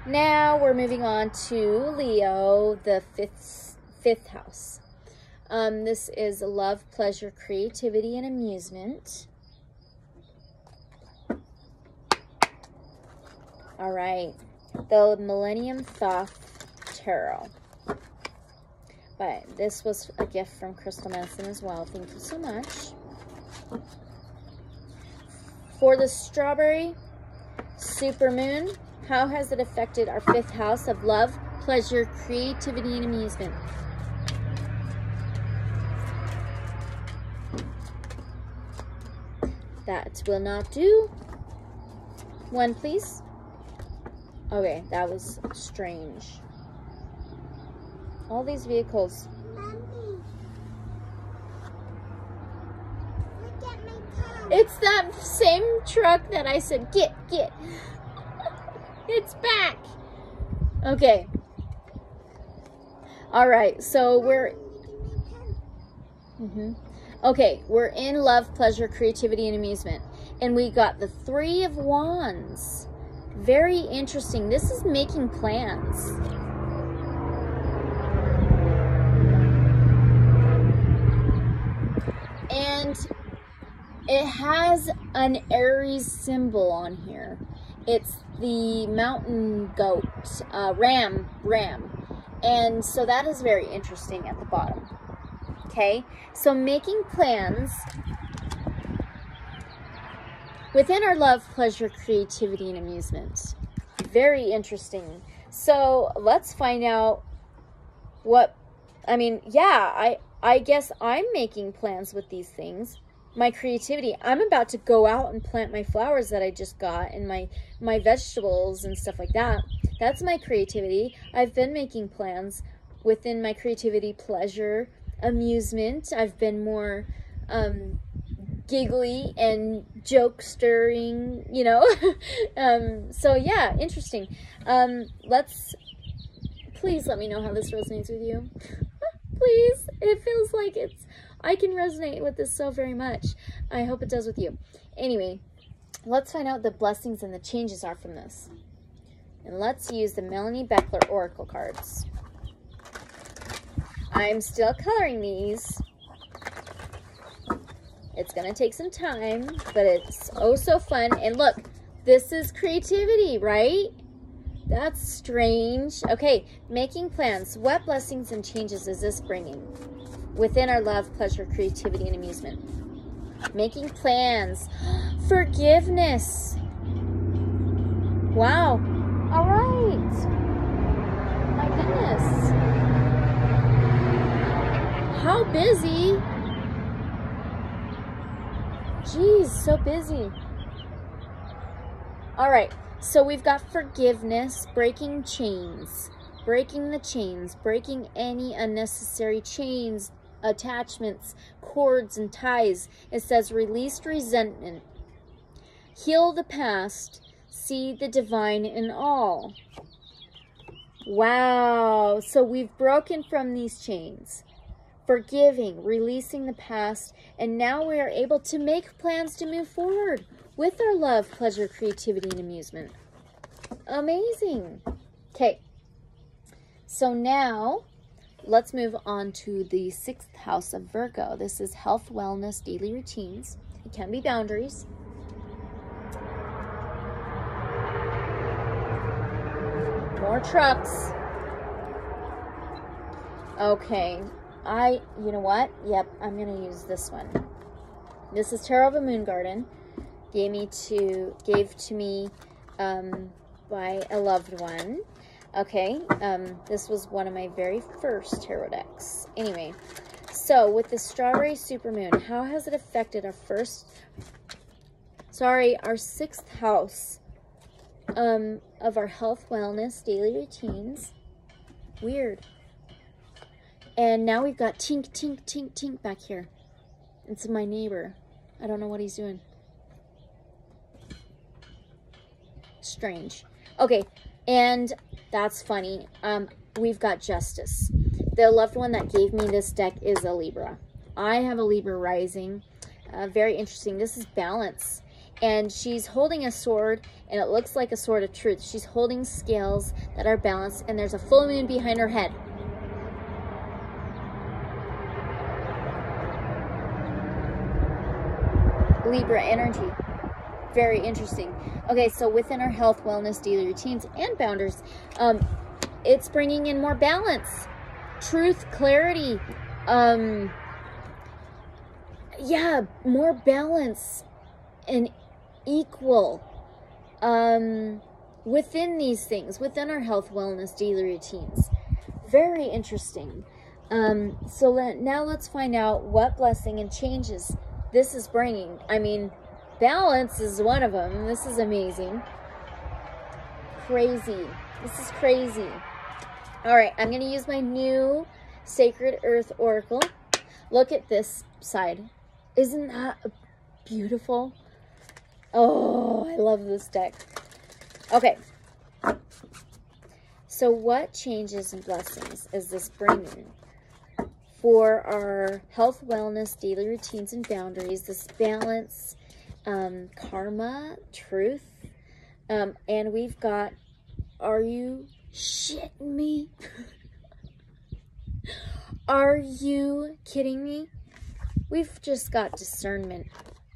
now we're moving on to Leo, the fifth house. This is love, pleasure, creativity, and amusement. All right, the Millennium Thoth Tarot. But this was a gift from Crystal Medicine as well. Thank you so much. For the strawberry supermoon, how has it affected our fifth house of love, pleasure, creativity, and amusement? That will not do. One, please. Okay, that was strange. All these vehicles. Mommy, look at my car. It's that same truck that I said, get. It's back. Okay. All right, so Okay, we're in love, pleasure, creativity, and amusement. And we got the Three of Wands. Very interesting. This is making plans. And it has an Aries symbol on here. It's the mountain goat, ram. And so that is very interesting at the bottom. Okay, so making plans within our love, pleasure, creativity, and amusement. Very interesting. So let's find out what, I mean, yeah, I guess I'm making plans with these things. My creativity. I'm about to go out and plant my flowers that I just got and my vegetables and stuff like that. That's my creativity. I've been making plans within my creativity, pleasure, amusement. I've been more giggly and joke stirring, you know. So yeah, interesting. Please let me know how this resonates with you. Please. It feels like I can resonate with this so very much. I hope it does with you. Anyway, let's find out what the blessings and the changes are from this. And let's use the Melanie Beckler Oracle cards. I'm still coloring these. It's going to take some time, but it's oh so fun. And look, this is creativity, right? That's strange. Okay, making plans. What blessings and changes is this bringing within our love, pleasure, creativity, and amusement? Making plans. Forgiveness. Wow. All right. My goodness. How busy. Jeez, so busy. All right. So we've got forgiveness, breaking chains, breaking the chains, breaking any unnecessary chains, attachments, cords, and ties. It says released resentment, heal the past, see the divine in all. Wow. So we've broken from these chains, forgiving, releasing the past, and now we are able to make plans to move forward with our love, pleasure, creativity, and amusement. Amazing. Okay. So now let's move on to the 6th house of Virgo. This is health, wellness, daily routines. It can be boundaries. More trucks. Okay. You know what? Yep, I'm going to use this one. This is Tarot of a Moon Garden. Gave to me by a loved one. Okay, this was one of my very first tarot decks. Anyway, so with the Strawberry Supermoon, how has it affected our 6th house of our health, wellness, daily routines? Weird. And now we've got tink, tink, tink, tink back here. It's my neighbor. I don't know what he's doing. Strange. Okay, and that's funny. We've got justice. The loved one that gave me this deck is a Libra. I have a Libra rising. Very interesting. This is balance. And she's holding a sword, and it looks like a sword of truth. She's holding scales that are balanced, and there's a full moon behind her head. Libra energy. Very interesting. Okay, so within our health, wellness, daily routines, and boundaries, it's bringing in more balance, truth, clarity. Yeah, more balance and equal within these things, within our health, wellness, daily routines. Very interesting. So now let's find out what blessing and changes this is bringing. I mean, balance is one of them. This is amazing. Crazy. This is crazy. All right, I'm going to use my new Sacred Earth Oracle. Look at this side. Isn't that beautiful? Oh, I love this deck. Okay. So what changes and blessings is this bringing for our health, wellness, daily routines, and boundaries. This balance, karma, truth. And we've got, are you shitting me? Are you kidding me? We've just got discernment.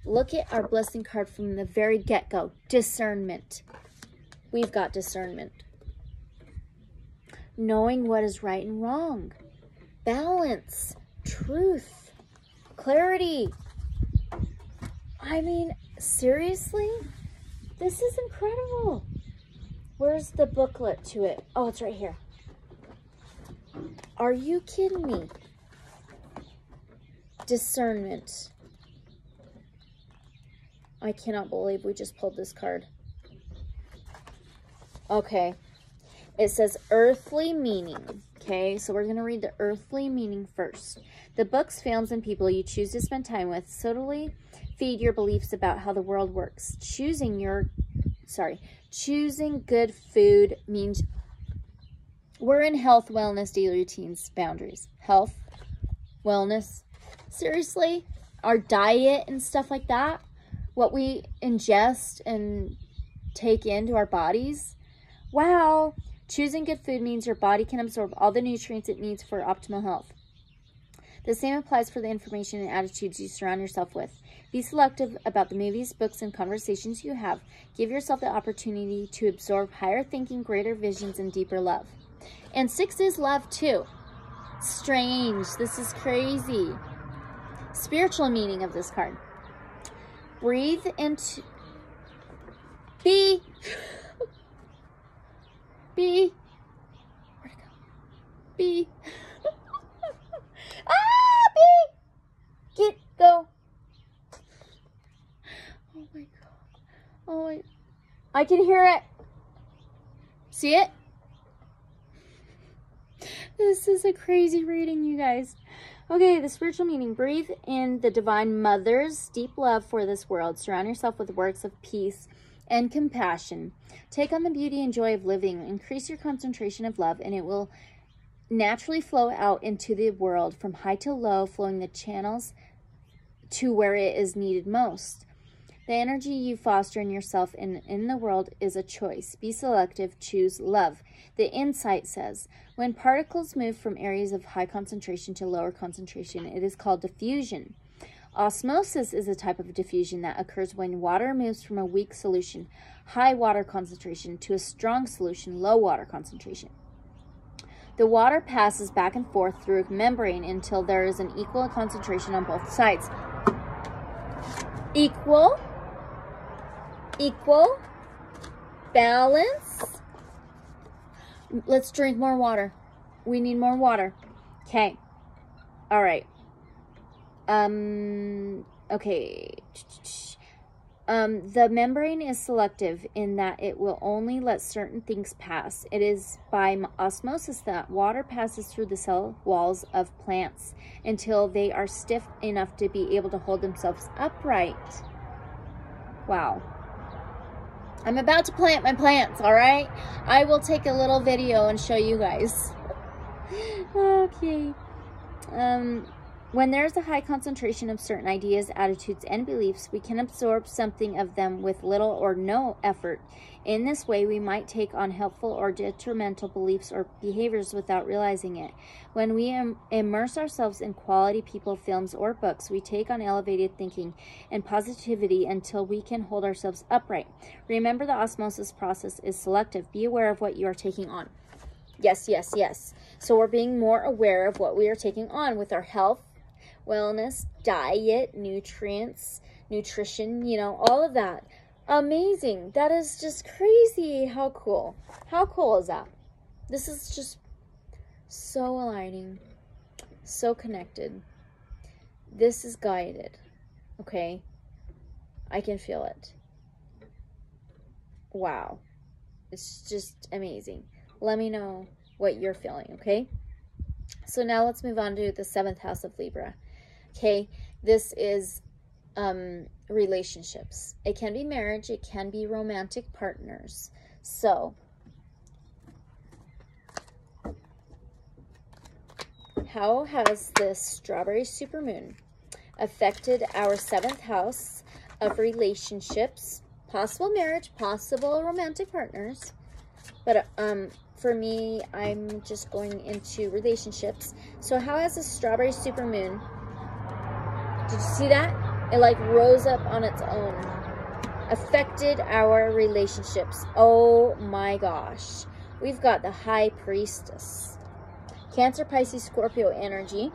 Look at our blessing card from the very get-go. Discernment. We've got discernment. Knowing what is right and wrong. Balance. Truth. Clarity. I mean, seriously? This is incredible. Where's the booklet to it? Oh, it's right here. Are you kidding me? Discernment. I cannot believe we just pulled this card. Okay. It says earthly meaning. Okay, so we're going to read the earthly meaning first. The books, films, and people you choose to spend time with subtly feed your beliefs about how the world works. Choosing good food means we're in health, wellness, daily routines, boundaries. Health, wellness. Seriously? Our diet and stuff like that? What we ingest and take into our bodies? Wow. Choosing good food means your body can absorb all the nutrients it needs for optimal health. The same applies for the information and attitudes you surround yourself with. Be selective about the movies, books, and conversations you have. Give yourself the opportunity to absorb higher thinking, greater visions, and deeper love. And 6 is love too. Strange. This is crazy. Spiritual meaning of this card. Breathe into... B. B. Where'd it go? B. Ah, B. Go. Oh my God. Oh my. I can hear it. See it? This is a crazy reading, you guys. Okay, the spiritual meaning. Breathe in the Divine Mother's deep love for this world. Surround yourself with works of peace and compassion. Take on the beauty and joy of living. Increase your concentration of love, and it will naturally flow out into the world from high to low, flowing the channels to where it is needed most. The energy you foster in yourself and in the world is a choice. Be selective. Choose love. The insight says, when particles move from areas of high concentration to lower concentration, it is called diffusion. Osmosis is a type of diffusion that occurs when water moves from a weak solution, high water concentration, to a strong solution, low water concentration. The water passes back and forth through a membrane until there is an equal concentration on both sides. Equal, balance. Let's drink more water. We need more water. Okay. All right. Okay. The membrane is selective in that it will only let certain things pass. It is by osmosis that water passes through the cell walls of plants until they are stiff enough to be able to hold themselves upright. Wow. I'm about to plant my plants, all right? I will take a little video and show you guys. Okay. When there's a high concentration of certain ideas, attitudes, and beliefs, we can absorb something of them with little or no effort. In this way, we might take on helpful or detrimental beliefs or behaviors without realizing it. When we immerse ourselves in quality people, films, or books, we take on elevated thinking and positivity until we can hold ourselves upright. Remember, the osmosis process is selective. Be aware of what you are taking on. Yes, yes, yes. So we're being more aware of what we are taking on with our health, wellness, diet, nutrients, nutrition, you know, all of that. Amazing. That is just crazy. How cool. How cool is that? This is just so aligning, so connected. This is guided. Okay? I can feel it. Wow. It's just amazing. Let me know what you're feeling, okay? So now let's move on to the 7th house of Libra. Okay, this is relationships. It can be marriage. It can be romantic partners. So, How has this strawberry supermoon affected our 7th house of relationships, possible marriage, possible romantic partners? But for me, I'm just going into relationships. So how has the strawberry supermoon, did you see that? It like rose up on its own. Affected our relationships. Oh my gosh. We've got the High Priestess. Cancer, Pisces, Scorpio energy.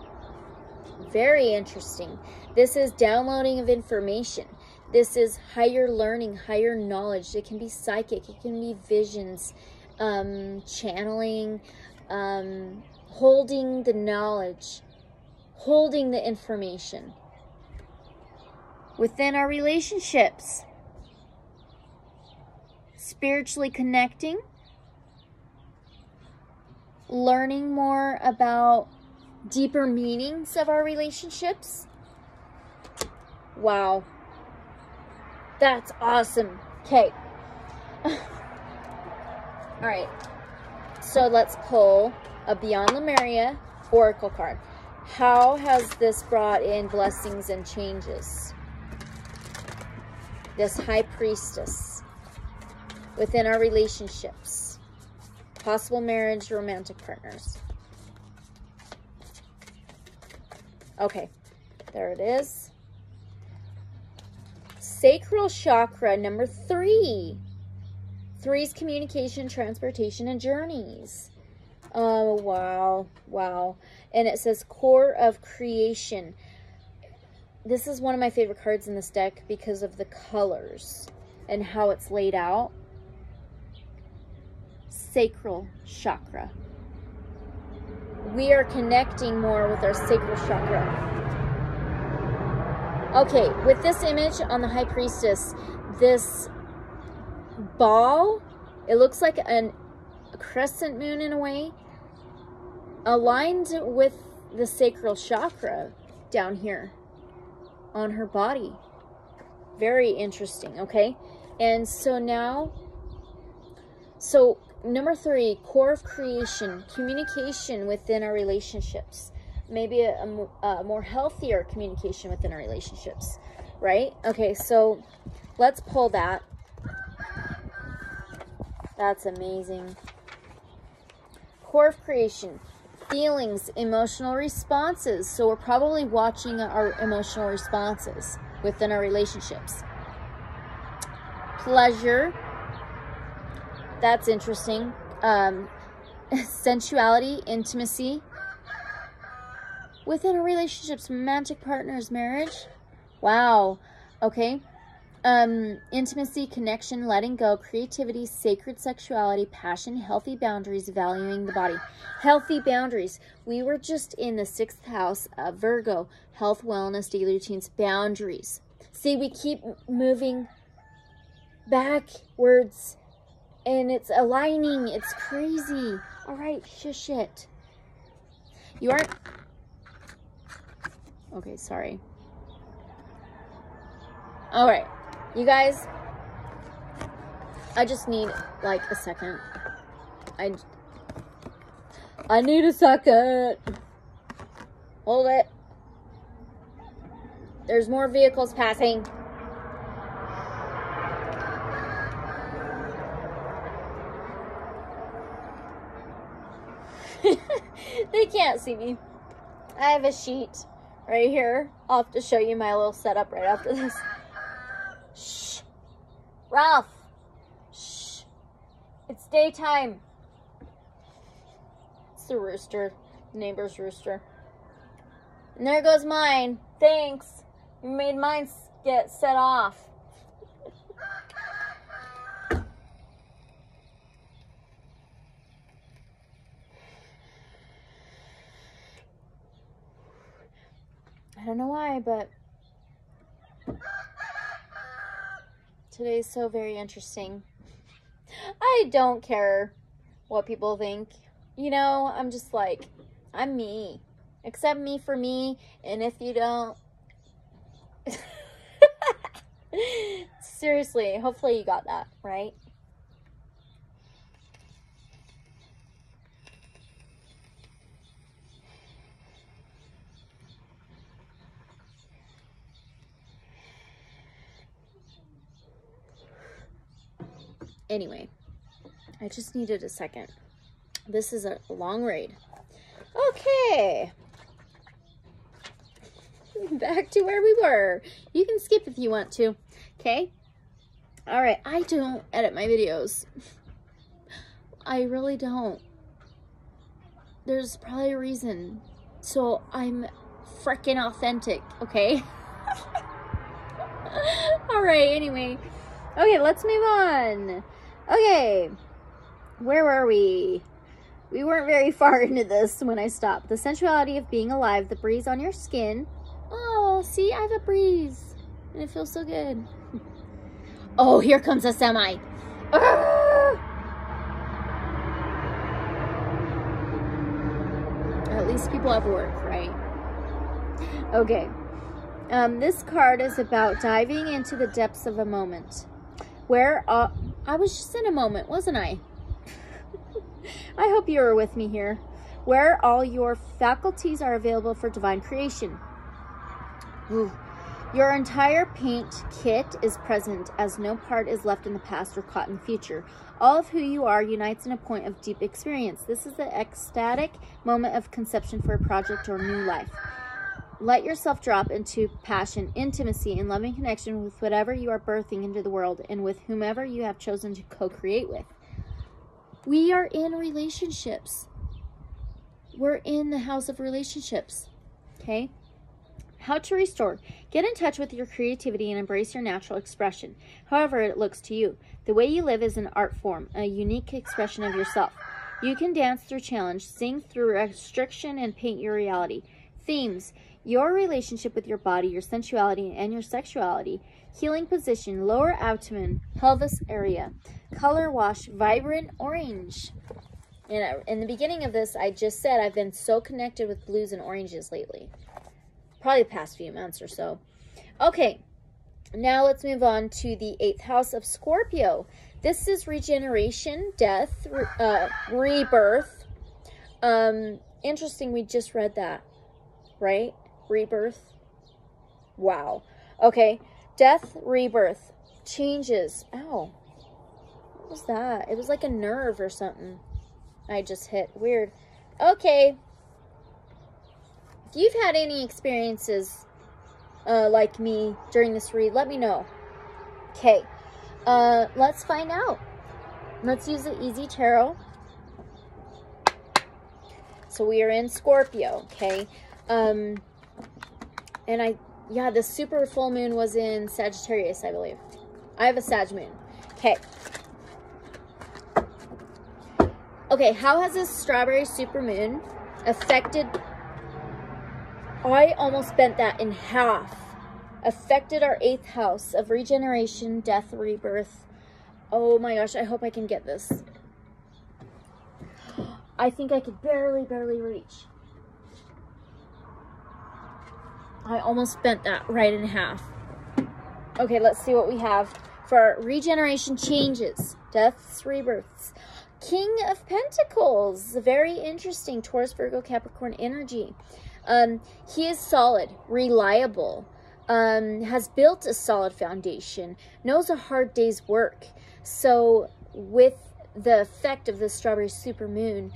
Very interesting. This is downloading of information. This is higher learning, higher knowledge. It can be psychic. It can be visions, channeling, holding the knowledge, holding the information. Within our relationships, spiritually connecting, learning more about deeper meanings of our relationships. Wow. That's awesome. Okay. All right. So let's pull a Beyond Lemuria Oracle card. How has this brought in blessings and changes? This High Priestess within our relationships, possible marriage, romantic partners. Okay, there it is. Sacral chakra number 3. 3 is communication, transportation, and journeys. Oh, wow, wow. And it says core of creation. This is one of my favorite cards in this deck because of the colors and how it's laid out. Sacral chakra. We are connecting more with our sacral chakra. Okay, with this image on the High Priestess, this ball, it looks like a crescent moon in a way, aligned with the sacral chakra down here on her body. Very interesting, okay? And so now, so number 3, core of creation, communication within our relationships. Maybe a more healthier communication within our relationships, right? Okay, so let's pull that. That's amazing. Core of creation, feelings, emotional responses. So we're probably watching our emotional responses within our relationships. Pleasure. That's interesting. Sensuality, intimacy. Within our relationships, romantic partners, marriage. Wow. Okay. Intimacy, connection, letting go, creativity, sacred sexuality, passion, healthy boundaries, valuing the body. Healthy boundaries. We were just in the 6th house of Virgo. Health, wellness, daily routines, boundaries. See, we keep moving backwards and it's aligning. It's crazy. All right, shush it. You aren't... Okay, sorry. All right, you guys, I just need like a second. I need a second. Hold it. There's more vehicles passing. They can't see me. I have a sheet right here. I'll have to show you my little setup right after this. Shh. Ralph. Shh. It's daytime. It's the rooster. Neighbor's rooster. And there goes mine. Thanks. You made mine get set off. I don't know why, but today's so very interesting. I don't care what people think. You know, I'm just like, I'm me. Accept me for me, and if you don't... Seriously, hopefully you got that, right? Anyway, I just needed a second. This is a long raid. Okay. Back to where we were. You can skip if you want to. Okay? All right. I don't edit my videos. I really don't. There's probably a reason. So I'm freaking authentic, okay? All right, anyway. Okay, let's move on. Okay. Where were we? We weren't very far into this when I stopped. The sensuality of being alive, the breeze on your skin. Oh, see, I have a breeze. And it feels so good. Oh, here comes a semi. Ah! At least people have work, right? Okay. This card is about diving into the depths of a moment. Where I was just in a moment, wasn't I? I hope you were with me here. Where all your faculties are available for divine creation. Ooh. Your entire paint kit is present, as no part is left in the past or caught in the future. All of who you are unites in a point of deep experience. This is the ecstatic moment of conception for a project or new life. Let yourself drop into passion, intimacy, and loving connection with whatever you are birthing into the world and with whomever you have chosen to co-create with. We are in relationships. We're in the house of relationships. Okay? How to restore. Get in touch with your creativity and embrace your natural expression, however it looks to you. The way you live is an art form, a unique expression of yourself. You can dance through challenge, sing through restriction, and paint your reality. Themes. Your relationship with your body, your sensuality, and your sexuality. Healing position, lower abdomen, pelvis area. Color wash, vibrant orange. And in the beginning of this, I just said I've been so connected with blues and oranges lately. Probably the past few months or so. Okay, now let's move on to the 8th house of Scorpio. This is regeneration, death, rebirth. Interesting, we just read that, right? Rebirth. Wow. Okay, death, rebirth, changes. Ow. What was that? It was like a nerve or something. I just hit. Weird. Okay. If you've had any experiences like me during this read, let me know. Okay, let's find out. Let's use the Easy Tarot. So we are in Scorpio, okay? And the super full moon was in Sagittarius, I believe. I have a Sag moon. Okay. Okay, how has this strawberry super moon affected... I almost bent that in half. Affected our 8th house of regeneration, death, rebirth. Oh my gosh, I hope I can get this. I think I could barely reach. I almost bent that right in half. Okay, let's see what we have for our regeneration changes, deaths, rebirths. King of Pentacles, very interesting. Taurus, Virgo, Capricorn energy. He is solid, reliable, has built a solid foundation, knows a hard day's work. So with the effect of the strawberry supermoon,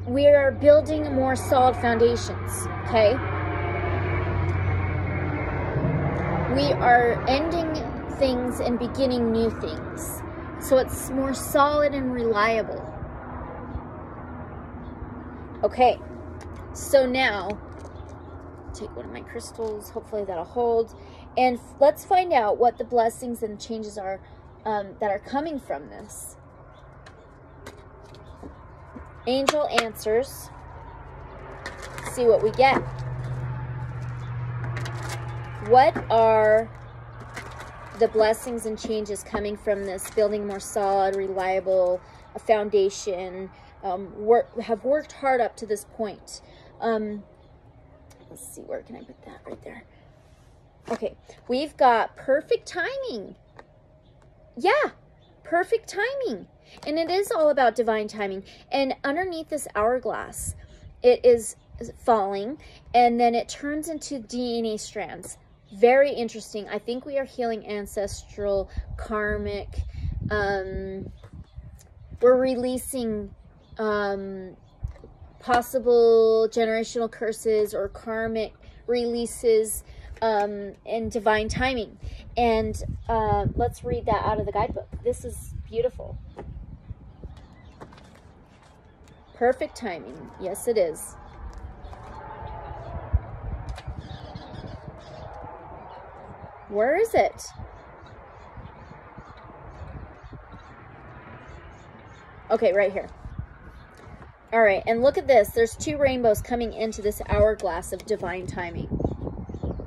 we are building more solid foundations, okay? We are ending things and beginning new things. So it's more solid and reliable. Okay, so now, take one of my crystals, hopefully that'll hold, and let's find out what the blessings and changes are that are coming from this. Angel answers. Let's see what we get. What are the blessings and changes coming from this, building more solid, reliable, a foundation, have worked hard up to this point. Let's see, where can I put that? Right there. Okay, we've got perfect timing. Yeah, perfect timing. And it is all about divine timing. And underneath this hourglass, it is falling, and then it turns into DNA strands. Very interesting. I think we are healing ancestral, karmic. We're releasing possible generational curses or karmic releases in divine timing. And let's read that out of the guidebook. This is beautiful. Perfect timing. Yes, it is. Where is it? Okay, right here. All right, and look at this. There's 2 rainbows coming into this hourglass of divine timing.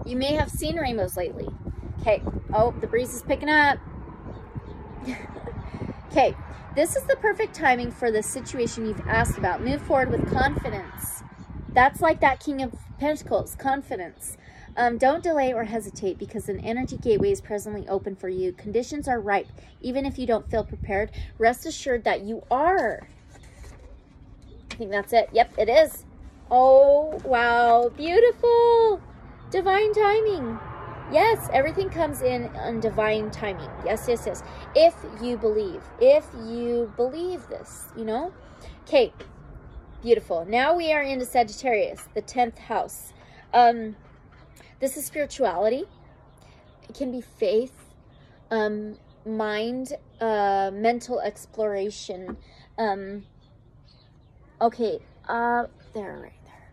You may have seen rainbows lately. Okay. Oh, the breeze is picking up. Okay. This is the perfect timing for the situation you've asked about. Move forward with confidence. That's like that King of Pentacles, confidence. Don't delay or hesitate because an energy gateway is presently open for you. Conditions are ripe. Even if you don't feel prepared, rest assured that you are. I think that's it. Yep, it is. Oh, wow. Beautiful. Divine timing. Yes, everything comes in on divine timing. Yes, yes, yes. If you believe. If you believe this, you know. Okay. Beautiful. Now we are into Sagittarius, the 10th house. This is spirituality. It can be faith, mind, mental exploration. Okay, there, right there.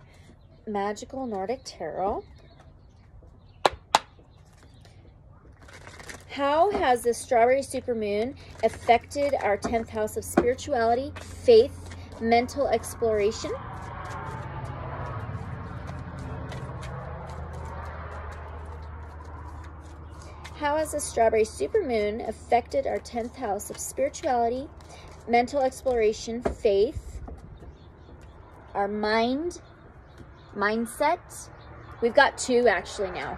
Magical Nordic Tarot. How has this strawberry supermoon affected our 10th house of spirituality, faith, mental exploration? How has the strawberry supermoon affected our 10th house of spirituality, mental exploration, faith, our mind, mindset? We've got 2 actually now.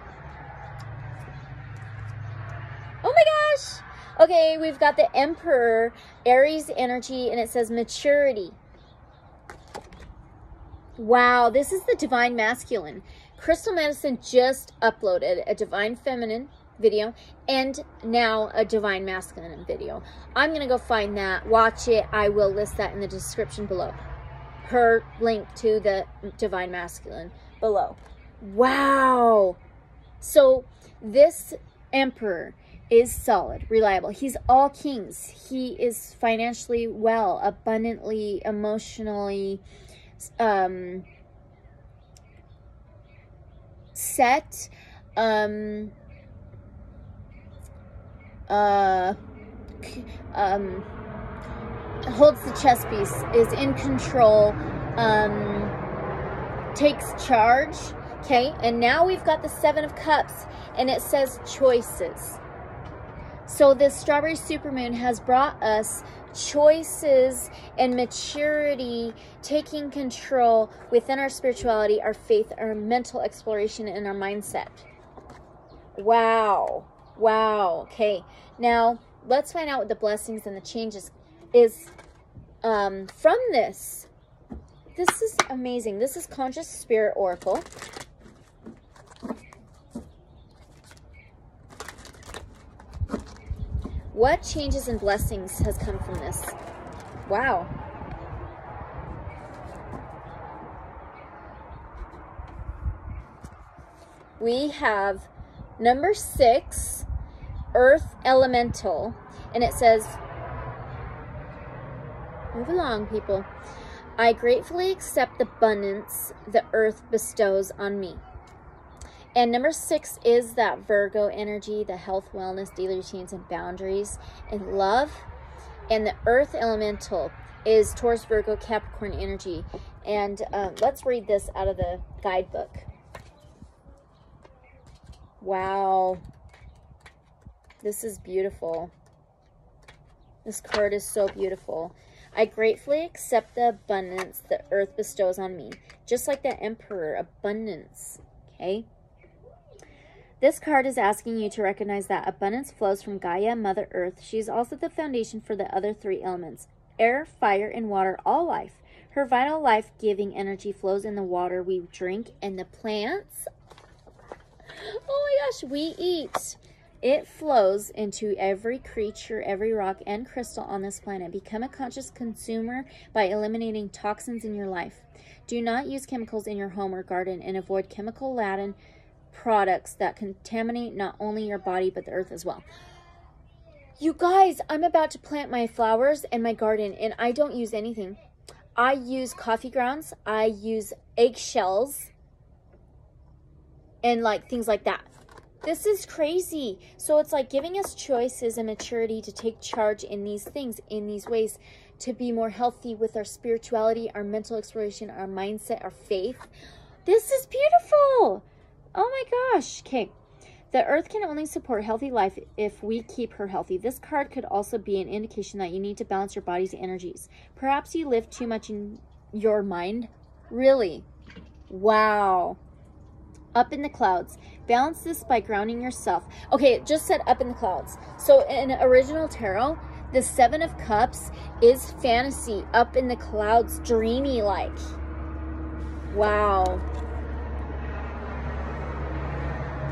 Oh my gosh. Okay, we've got the Emperor, Aries energy, and it says maturity. Wow, this is the Divine Masculine. Crystal Medicine just uploaded a Divine Feminine video and now a Divine Masculine video. I'm going to go find that, watch it. I will list that in the description below. Her link to the Divine Masculine below. Wow. So this Emperor is solid, reliable. He's all kings. He is financially well, abundantly, emotionally set, holds the chess piece, is in control, takes charge. Okay, and now we've got the 7 of Cups, and it says choices. So this strawberry supermoon has brought us choices and maturity, taking control within our spirituality, our faith, our mental exploration, and our mindset. Wow. Wow. Okay. Now, let's find out what the blessings and the changes is from this. This is amazing. This is Conscious Spirit Oracle. What changes and blessings has come from this? Wow. We have number 6, Earth Elemental, and it says, move along, people. I gratefully accept the abundance the earth bestows on me. And number 6 is that Virgo energy, the health, wellness, daily routines, and boundaries, and love. And the Earth Elemental is Taurus, Virgo, Capricorn energy. And let's read this out of the guidebook. Wow. This is beautiful. This card is so beautiful. I gratefully accept the abundance the earth bestows on me. Just like the Emperor, abundance. Okay? This card is asking you to recognize that abundance flows from Gaia, Mother Earth. She is also the foundation for the other 3 elements. Air, fire, and water, all life. Her vital life-giving energy flows in the water we drink and the plants. Oh my gosh, we eat. It flows into every creature, every rock, and crystal on this planet. Become a conscious consumer by eliminating toxins in your life. Do not use chemicals in your home or garden, and avoid chemical-laden products that contaminate not only your body but the earth as well. You guys, I'm about to plant my flowers in my garden, and I don't use anything. I use coffee grounds. I use eggshells and like things like that. This is crazy. So it's like giving us choices and maturity to take charge in these things, in these ways, to be more healthy with our spirituality, our mental exploration, our mindset, our faith. This is beautiful. Oh my gosh. Okay. The earth can only support healthy life if we keep her healthy. This card could also be an indication that you need to balance your body's energies. Perhaps you live too much in your mind. Really? Wow. Up in the clouds. Balance this by grounding yourself. Okay, it just said up in the clouds. So in original tarot, the 7 of Cups is fantasy, up in the clouds, dreamy like. Wow.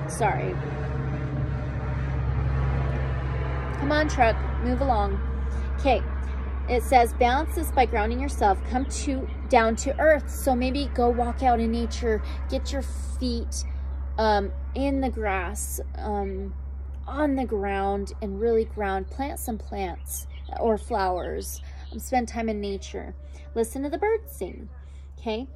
Sorry. Come on, truck, move along. Okay, it says balance this by grounding yourself. Come down to earth. So maybe go walk out in nature. Get your feet in the grass, on the ground, and really ground. Plant some plants or flowers. Spend time in nature. Listen to the birds sing. Okay.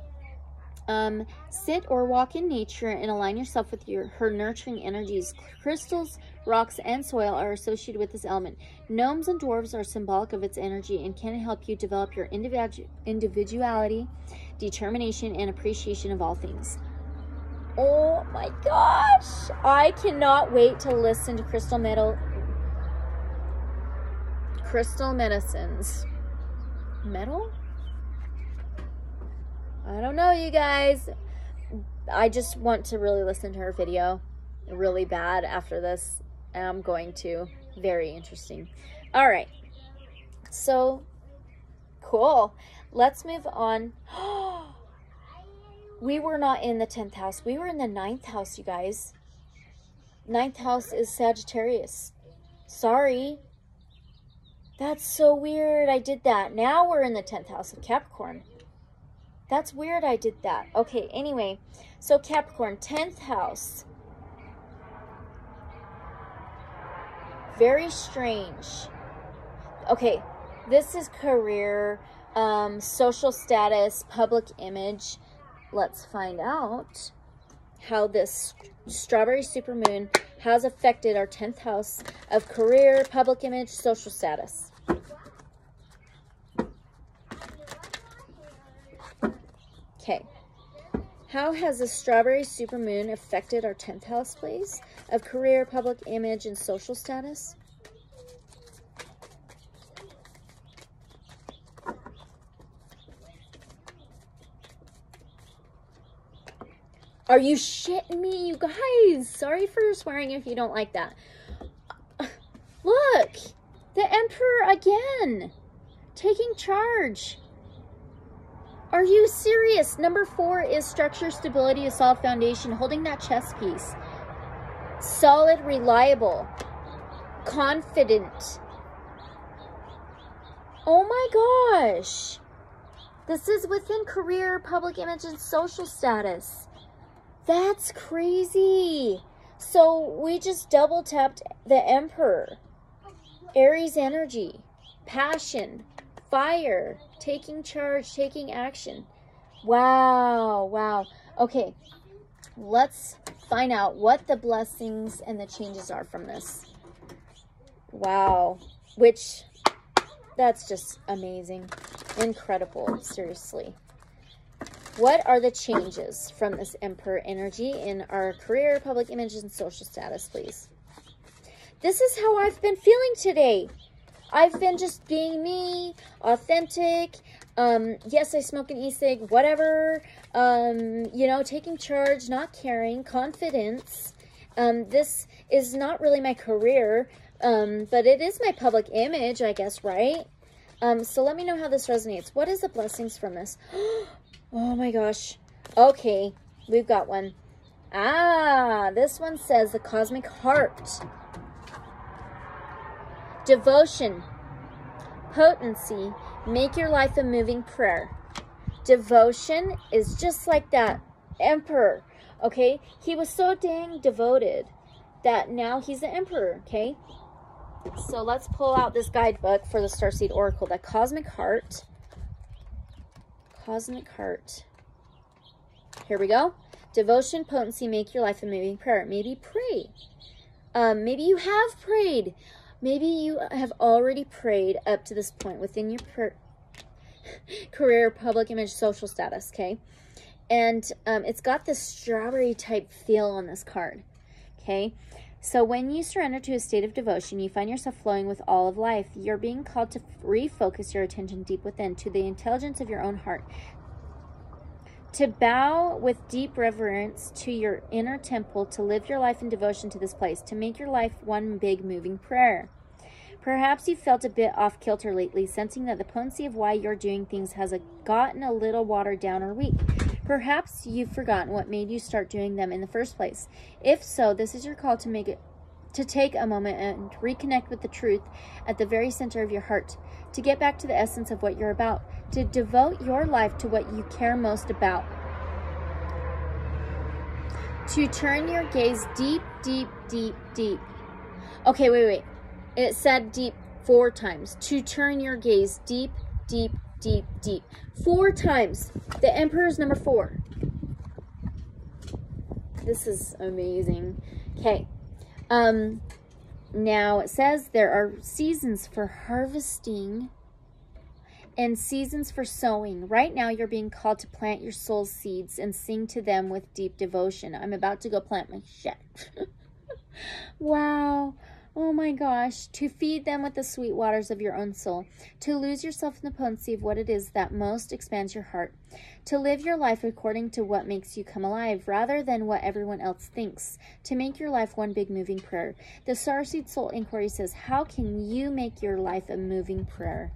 Sit or walk in nature and align yourself with her nurturing energies. Crystals, rocks, and soil are associated with this element. Gnomes and dwarves are symbolic of its energy and can help you develop your individuality, determination, and appreciation of all things. Oh my gosh! I cannot wait to listen to crystal medicines. Metal? I don't know, you guys. I just want to really listen to her video really bad after this. I'm going to. Very interesting. All right. So, cool. Let's move on. We were not in the 10th house. We were in the 9th house, you guys. 9th house is Sagittarius. Sorry. That's so weird. I did that. Now we're in the 10th house of Capricorn. That's weird I did that. Okay, anyway. So Capricorn, 10th house. Very strange. Okay, this is career, social status, public image. Let's find out how this strawberry supermoon has affected our 10th house of career, public image, social status. Okay. How has the strawberry supermoon affected our 10th house, please, of career, public image, and social status? Are you shitting me, you guys? Sorry for swearing if you don't like that. Look, the Emperor again, taking charge. Are you serious? Number 4 is structure, stability, a solid foundation, holding that chess piece. Solid, reliable, confident. Oh my gosh. This is within career, public image, and social status. That's crazy. So we just double tapped the Emperor. Aries energy, passion, fire, taking charge, taking action. Wow, wow. Okay, let's find out what the blessings and the changes are from this. Wow, which, that's just amazing. Incredible, seriously. What are the changes from this Emperor energy in our career, public image, and social status, please? This is how I've been feeling today. I've been just being me, authentic. Yes, I smoke an e-cig, whatever. You know, taking charge, not caring, confidence. This is not really my career, but it is my public image, I guess, right? So let me know how this resonates. What is the blessings from this? Oh my gosh. Okay, we've got one. Ah, this one says the cosmic heart. Devotion, potency, make your life a moving prayer. Devotion is just like that emperor, okay? He was so dang devoted that now he's the emperor, okay? So let's pull out this guidebook for the Starseed Oracle, the cosmic heart. Cosmic heart. Here we go. Devotion, potency, make your life a moving prayer. Maybe pray. Maybe you have prayed. Maybe you have already prayed up to this point within your career, public image, social status, okay? And it's got this strawberry type feel on this card, okay? So when you surrender to a state of devotion, you find yourself flowing with all of life. You're being called to refocus your attention deep within, to the intelligence of your own heart. To bow with deep reverence to your inner temple, to live your life in devotion to this place, to make your life one big moving prayer. Perhaps you felt a bit off kilter lately, sensing that the potency of why you're doing things has gotten a little watered down or weak. Perhaps you've forgotten what made you start doing them in the first place. If so, this is your call to take a moment and reconnect with the truth at the very center of your heart, to get back to the essence of what you're about, to devote your life to what you care most about, to turn your gaze deep, deep, deep, deep. Okay, wait. It said deep 4 times. To turn your gaze deep, deep, deep, deep. 4 times. The Emperor's number 4. This is amazing. Okay. Now it says there are seasons for harvesting and seasons for sowing. Right now you're being called to plant your soul's seeds and sing to them with deep devotion. I'm about to go plant my shit. Wow. Oh my gosh. To feed them with the sweet waters of your own soul. To lose yourself in the potency of what it is that most expands your heart. To live your life according to what makes you come alive, rather than what everyone else thinks. To make your life one big moving prayer. The Starseed Soul Inquiry says, how can you make your life a moving prayer?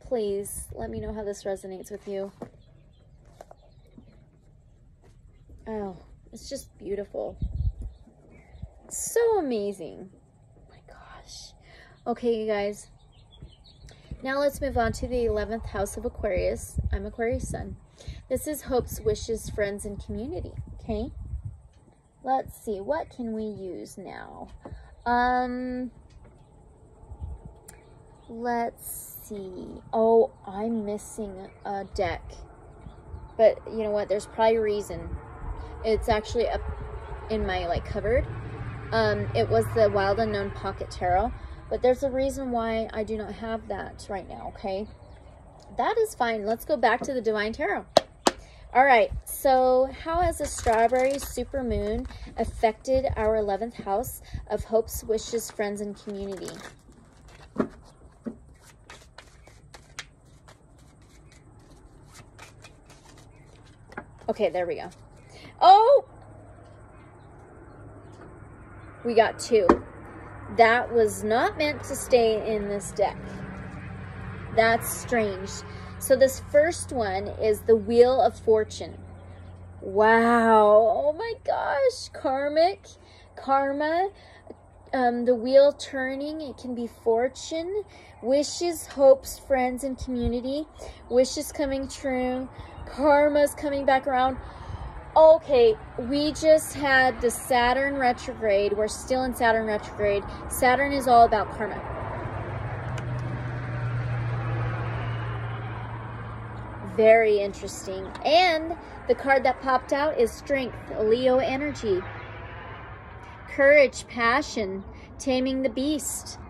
Please let me know how this resonates with you. Oh, it's just beautiful. So amazing. Oh my gosh. Okay, you guys. Now let's move on to the 11th house of Aquarius. I'm Aquarius Sun. This is hopes, wishes, friends, and community. Okay. Let's see. What can we use now? Let's see. Oh, I'm missing a deck. But you know what? There's probably a reason. It's actually up in my cupboard. It was the Wild Unknown Pocket Tarot, but there's a reason why I do not have that right now, okay? That is fine. Let's go back to the Divine Tarot. All right, so how has a strawberry supermoon affected our 11th house of hopes, wishes, friends, and community? Okay, there we go. Oh! We got 2. That was not meant to stay in this deck. That's strange. So this first one is the Wheel of Fortune. Wow. Oh my gosh. Karma. The wheel turning. It can be fortune. Wishes, hopes, friends, and community. Wishes coming true. Karma's coming back around. Okay, we just had the Saturn retrograde. We're still in Saturn retrograde. Saturn is all about karma. Very interesting. And the card that popped out is Strength, Leo energy. Courage, passion, taming the beast.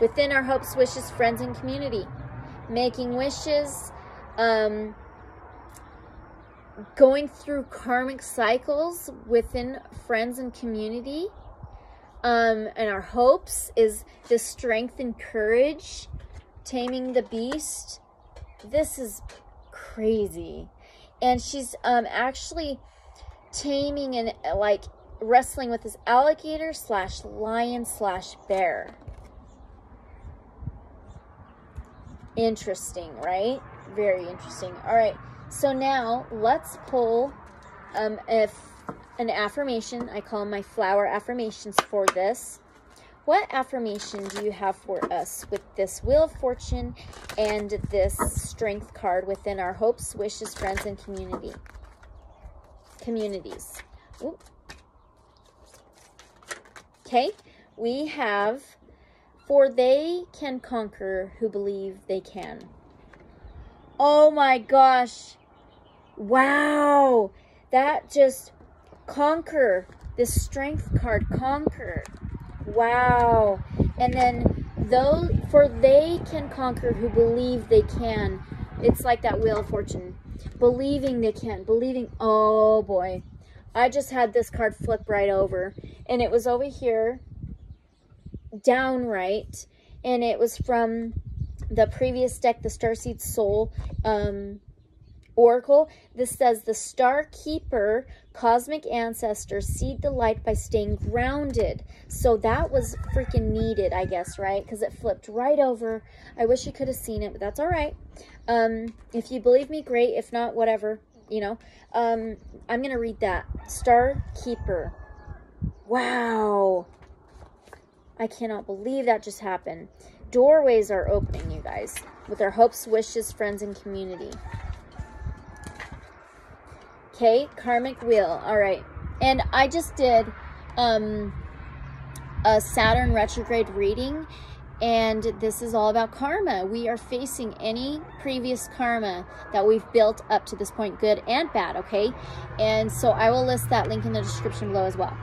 Within our hopes, wishes, friends, and community. Making wishes, going through karmic cycles within friends and community. And our hopes is the strength and courage, taming the beast. This is crazy. And she's actually taming and wrestling with this alligator / lion / bear. Interesting, right? Very interesting. All right, so now let's pull an affirmation. I call my flower affirmations for this. What affirmation do you have for us with this Wheel of Fortune and this Strength card within our hopes, wishes, friends, and communities? Ooh. Okay, we have, for they can conquer who believe they can. Oh my gosh. Wow. That just, conquer. This Strength card, conquer. Wow. And then, for they can conquer who believe they can. It's like that Wheel of Fortune. Believing they can. Believing. Oh boy. I just had this card flip right over. And it was over here. Downright. And it was from the previous deck, the Starseed Soul Oracle. This says, the Star Keeper, cosmic ancestors, seed the light by staying grounded. So that was freaking needed, I guess, right? Because it flipped right over. I wish you could have seen it, but that's all right. If you believe me, great. If not, whatever, you know. I'm going to read that. Star Keeper. Wow. I cannot believe that just happened. Doorways are opening, you guys, with our hopes, wishes, friends, and community. Okay, karmic wheel. All right. And I just did a Saturn retrograde reading, and this is all about karma. We are facing any previous karma that we've built up to this point, good and bad, okay? And so I will list that link in the description below as well.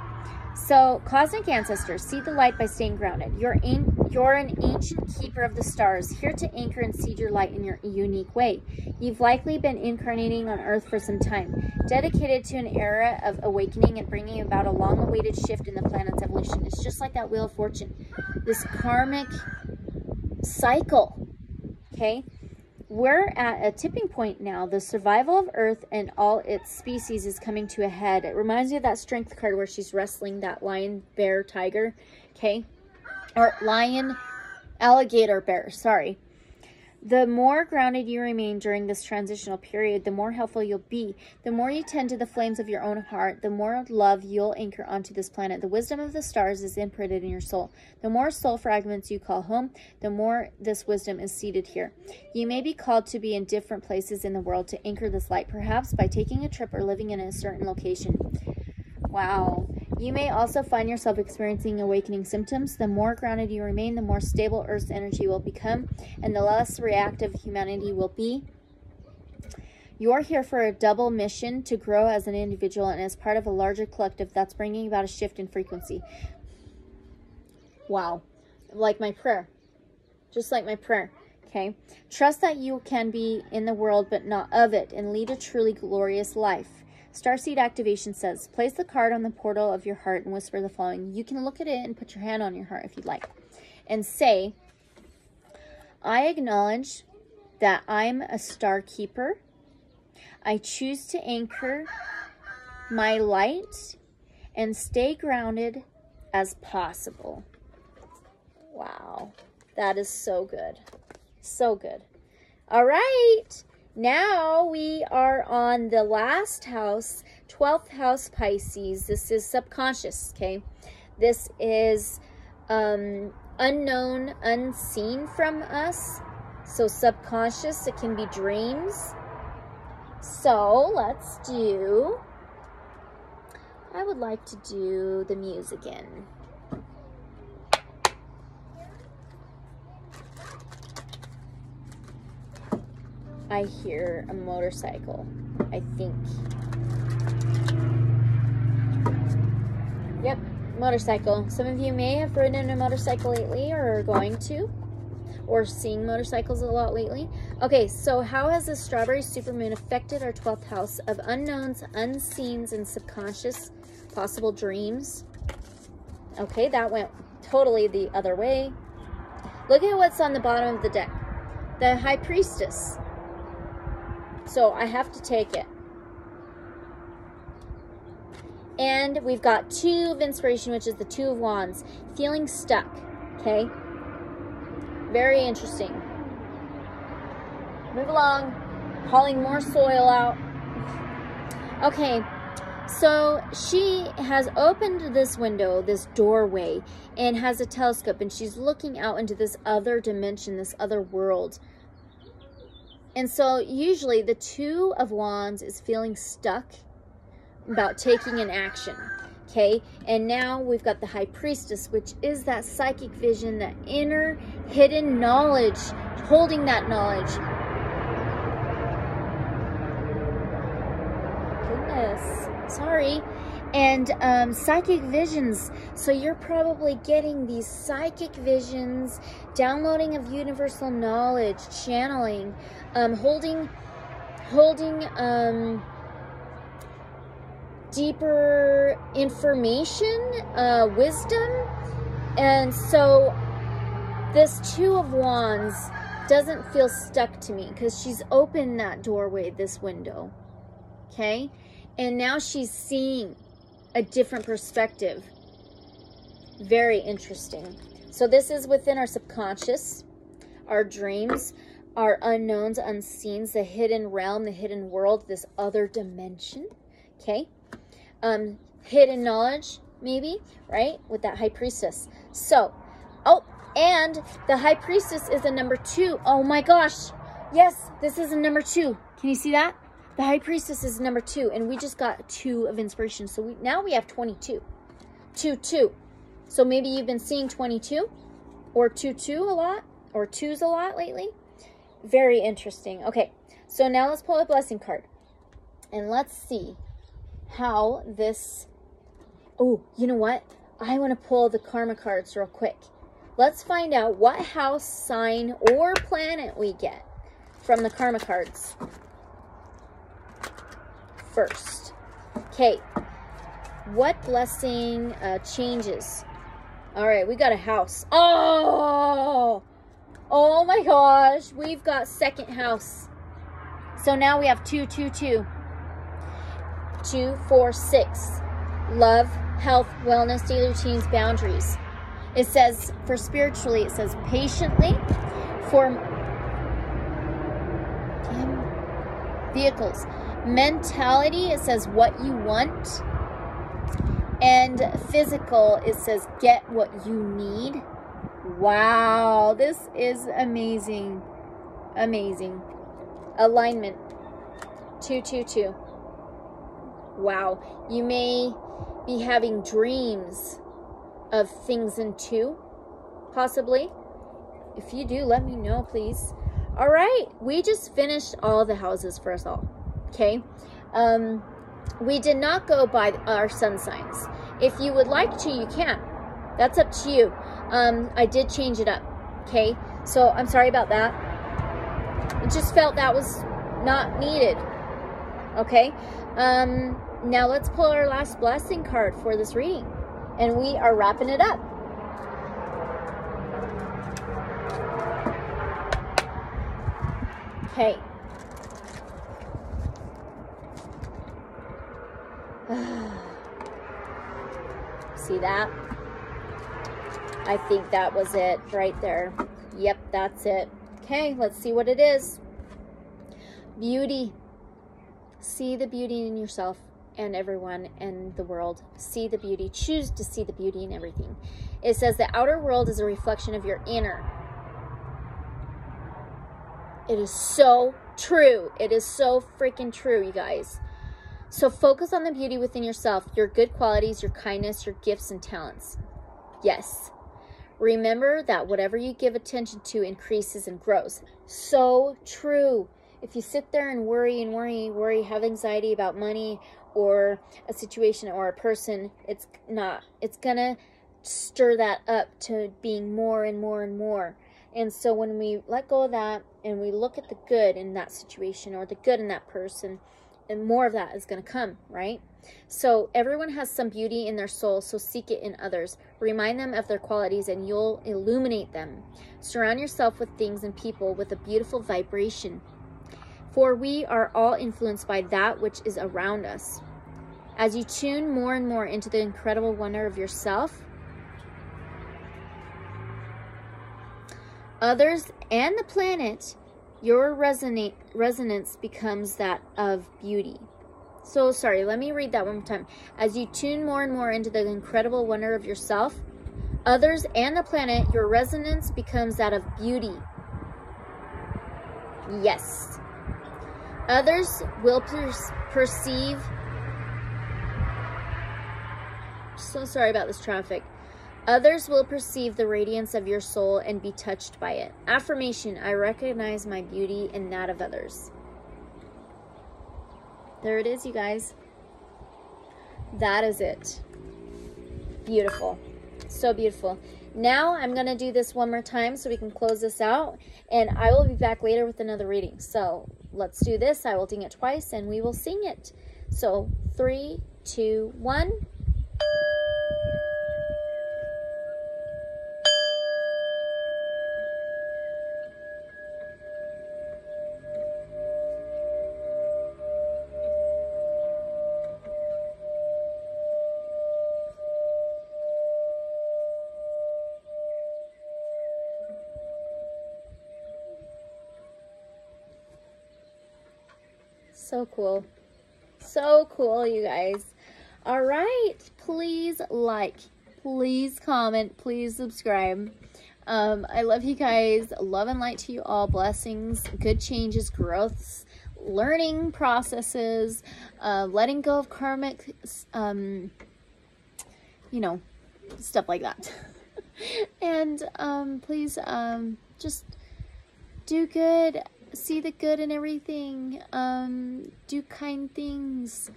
So, cosmic ancestors, see the light by staying grounded. You're an ancient keeper of the stars, here to anchor and seed your light in your unique way. You've likely been incarnating on Earth for some time, dedicated to an era of awakening and bringing about a long-awaited shift in the planet's evolution. It's just like that Wheel of Fortune, this karmic cycle, okay? We're at a tipping point now. The survival of Earth and all its species is coming to a head. It reminds me of that Strength card where she's wrestling that lion, bear, tiger, okay? Or lion, alligator, bear, sorry. The more grounded you remain during this transitional period, the more helpful you'll be. The more you tend to the flames of your own heart, the more love you'll anchor onto this planet. The wisdom of the stars is imprinted in your soul. The more soul fragments you call home, the more this wisdom is seated here. You may be called to be in different places in the world to anchor this light, perhaps by taking a trip or living in a certain location. Wow. You may also find yourself experiencing awakening symptoms. The more grounded you remain, the more stable Earth's energy will become, and the less reactive humanity will be. You're here for a double mission, to grow as an individual and as part of a larger collective that's bringing about a shift in frequency. Wow. Like my prayer. Just like my prayer. Okay? Trust that you can be in the world but not of it, and lead a truly glorious life. Starseed activation says, place the card on the portal of your heart and whisper the following. You can look at it and put your hand on your heart if you'd like. And say, I acknowledge that I'm a star keeper. I choose to anchor my light and stay grounded as possible. Wow. That is so good. So good. All right. Now we are on the last house, 12th house, Pisces. This is subconscious, okay? This is unknown, unseen from us. So subconscious, it can be dreams. So let's do, I would like to do the muse again. I hear a motorcycle, I think. Yep, motorcycle. Some of you may have ridden a motorcycle lately or are going to, or seeing motorcycles a lot lately. Okay, so how has this strawberry supermoon affected our 12th house of unknowns, unseens, and subconscious possible dreams? Okay, that went totally the other way. Look at what's on the bottom of the deck. The High Priestess. So I have to take it. And we've got 2 of inspiration, which is the 2 of wands. Feeling stuck, okay? Very interesting. Move along. Hauling more soil out. Okay. So she has opened this window, this doorway, and has a telescope, and she's looking out into this other dimension, this other world. And so usually the Two of Wands is feeling stuck about taking an action. Okay, and now we've got the High Priestess, which is that psychic vision, that inner hidden knowledge, holding that knowledge. Goodness. Sorry. And psychic visions. So you're probably getting these psychic visions, downloading of universal knowledge, channeling, holding deeper information, wisdom. And so this Two of Wands doesn't feel stuck to me because she's opened that doorway, this window. Okay? And now she's seeing a different perspective. Very interesting. So this is within our subconscious, our dreams, our unknowns, unseens, the hidden realm, the hidden world, this other dimension. Okay? Hidden knowledge, maybe, right? With that High Priestess. So, oh, and the High Priestess is a number 2. Oh my gosh. Yes, this is a number 2. Can you see that? The High Priestess is number 2, and we just got 2 of inspiration. So now we have 22. 2. So maybe you've been seeing 22 or 2 a lot, or 2s a lot lately. Very interesting. Okay, so now let's pull a blessing card. And let's see how this... Oh, you know what? I want to pull the karma cards real quick. Let's find out what house, sign, or planet we get from the karma cards first. Okay, what blessing changes? All right, we got a house. Oh my gosh, we've got second house. So now we have 2, 2, 2. 2, 4, 6. Love, health, wellness, daily routines, boundaries. It says, for spiritually, it says patiently. For vehicles, mentality, it says what you want. And physical, it says get what you need. Wow, this is amazing. Amazing. Alignment. 2, 2, 2. Wow. You may be having dreams of things in 2, possibly. If you do, let me know, please. All right, we just finished all the houses for us all. Okay, we did not go by our sun signs. If you would like to, you can. That's up to you. I did change it up. Okay, so I'm sorry about that. I just felt that was not needed. Okay, now let's pull our last blessing card for this reading, and we are wrapping it up. Okay. See that? I think that was it right there. Yep, that's it. Okay, let's see what it is. Beauty. See the beauty in yourself and everyone and the world. See the beauty. Choose to see the beauty in everything. It says the outer world is a reflection of your inner. It is so true. It is so freaking true, you guys. So focus on the beauty within yourself, your good qualities, your kindness, your gifts and talents. Yes. Remember that whatever you give attention to increases and grows. So true. If you sit there and worry, have anxiety about money or a situation or a person, it's gonna stir that up to being more and more and more. And so when we let go of that and we look at the good in that situation or the good in that person, and more of that is going to come, right? So everyone has some beauty in their soul, so seek it in others. Remind them of their qualities and you'll illuminate them. Surround yourself with things and people with a beautiful vibration. For we are all influenced by that which is around us. As you tune more and more into the incredible wonder of yourself, others, and the planet, your resonance becomes that of beauty. So sorry, let me read that one more time. As you tune more and more into the incredible wonder of yourself, others, and the planet, your resonance becomes that of beauty. Yes. Others will perceive. So sorry about this traffic. Others will perceive the radiance of your soul and be touched by it. Affirmation: I recognize my beauty and that of others. There it is, you guys. That is it. Beautiful. So beautiful. Now I'm going to do this one more time so we can close this out. And I will be back later with another reading. So let's do this. I will ding it twice and we will sing it. So 3, 2, 1. So cool. So cool, you guys. All right. Please like, please comment, please subscribe. I love you guys. Love and light to you all. Blessings, good changes, growths, learning processes, letting go of karmic, you know, stuff like that. And please just do good. See the good in everything. Do kind things.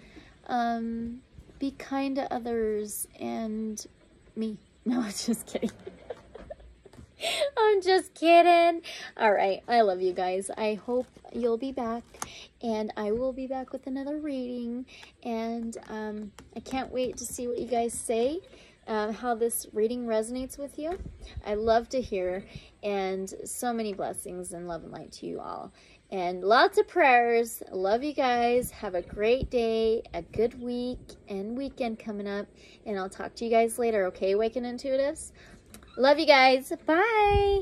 Be kind to others and me. No, I'm just kidding. I'm just kidding. All right. I love you guys. I hope you'll be back, and I will be back with another reading. And I can't wait to see what you guys say, how this reading resonates with you. I love to hear, and so many blessings and love and light to you all. And lots of prayers. Love you guys. Have a great day, a good week and weekend coming up. And I'll talk to you guys later, okay, Awakened Intuitives? Love you guys. Bye.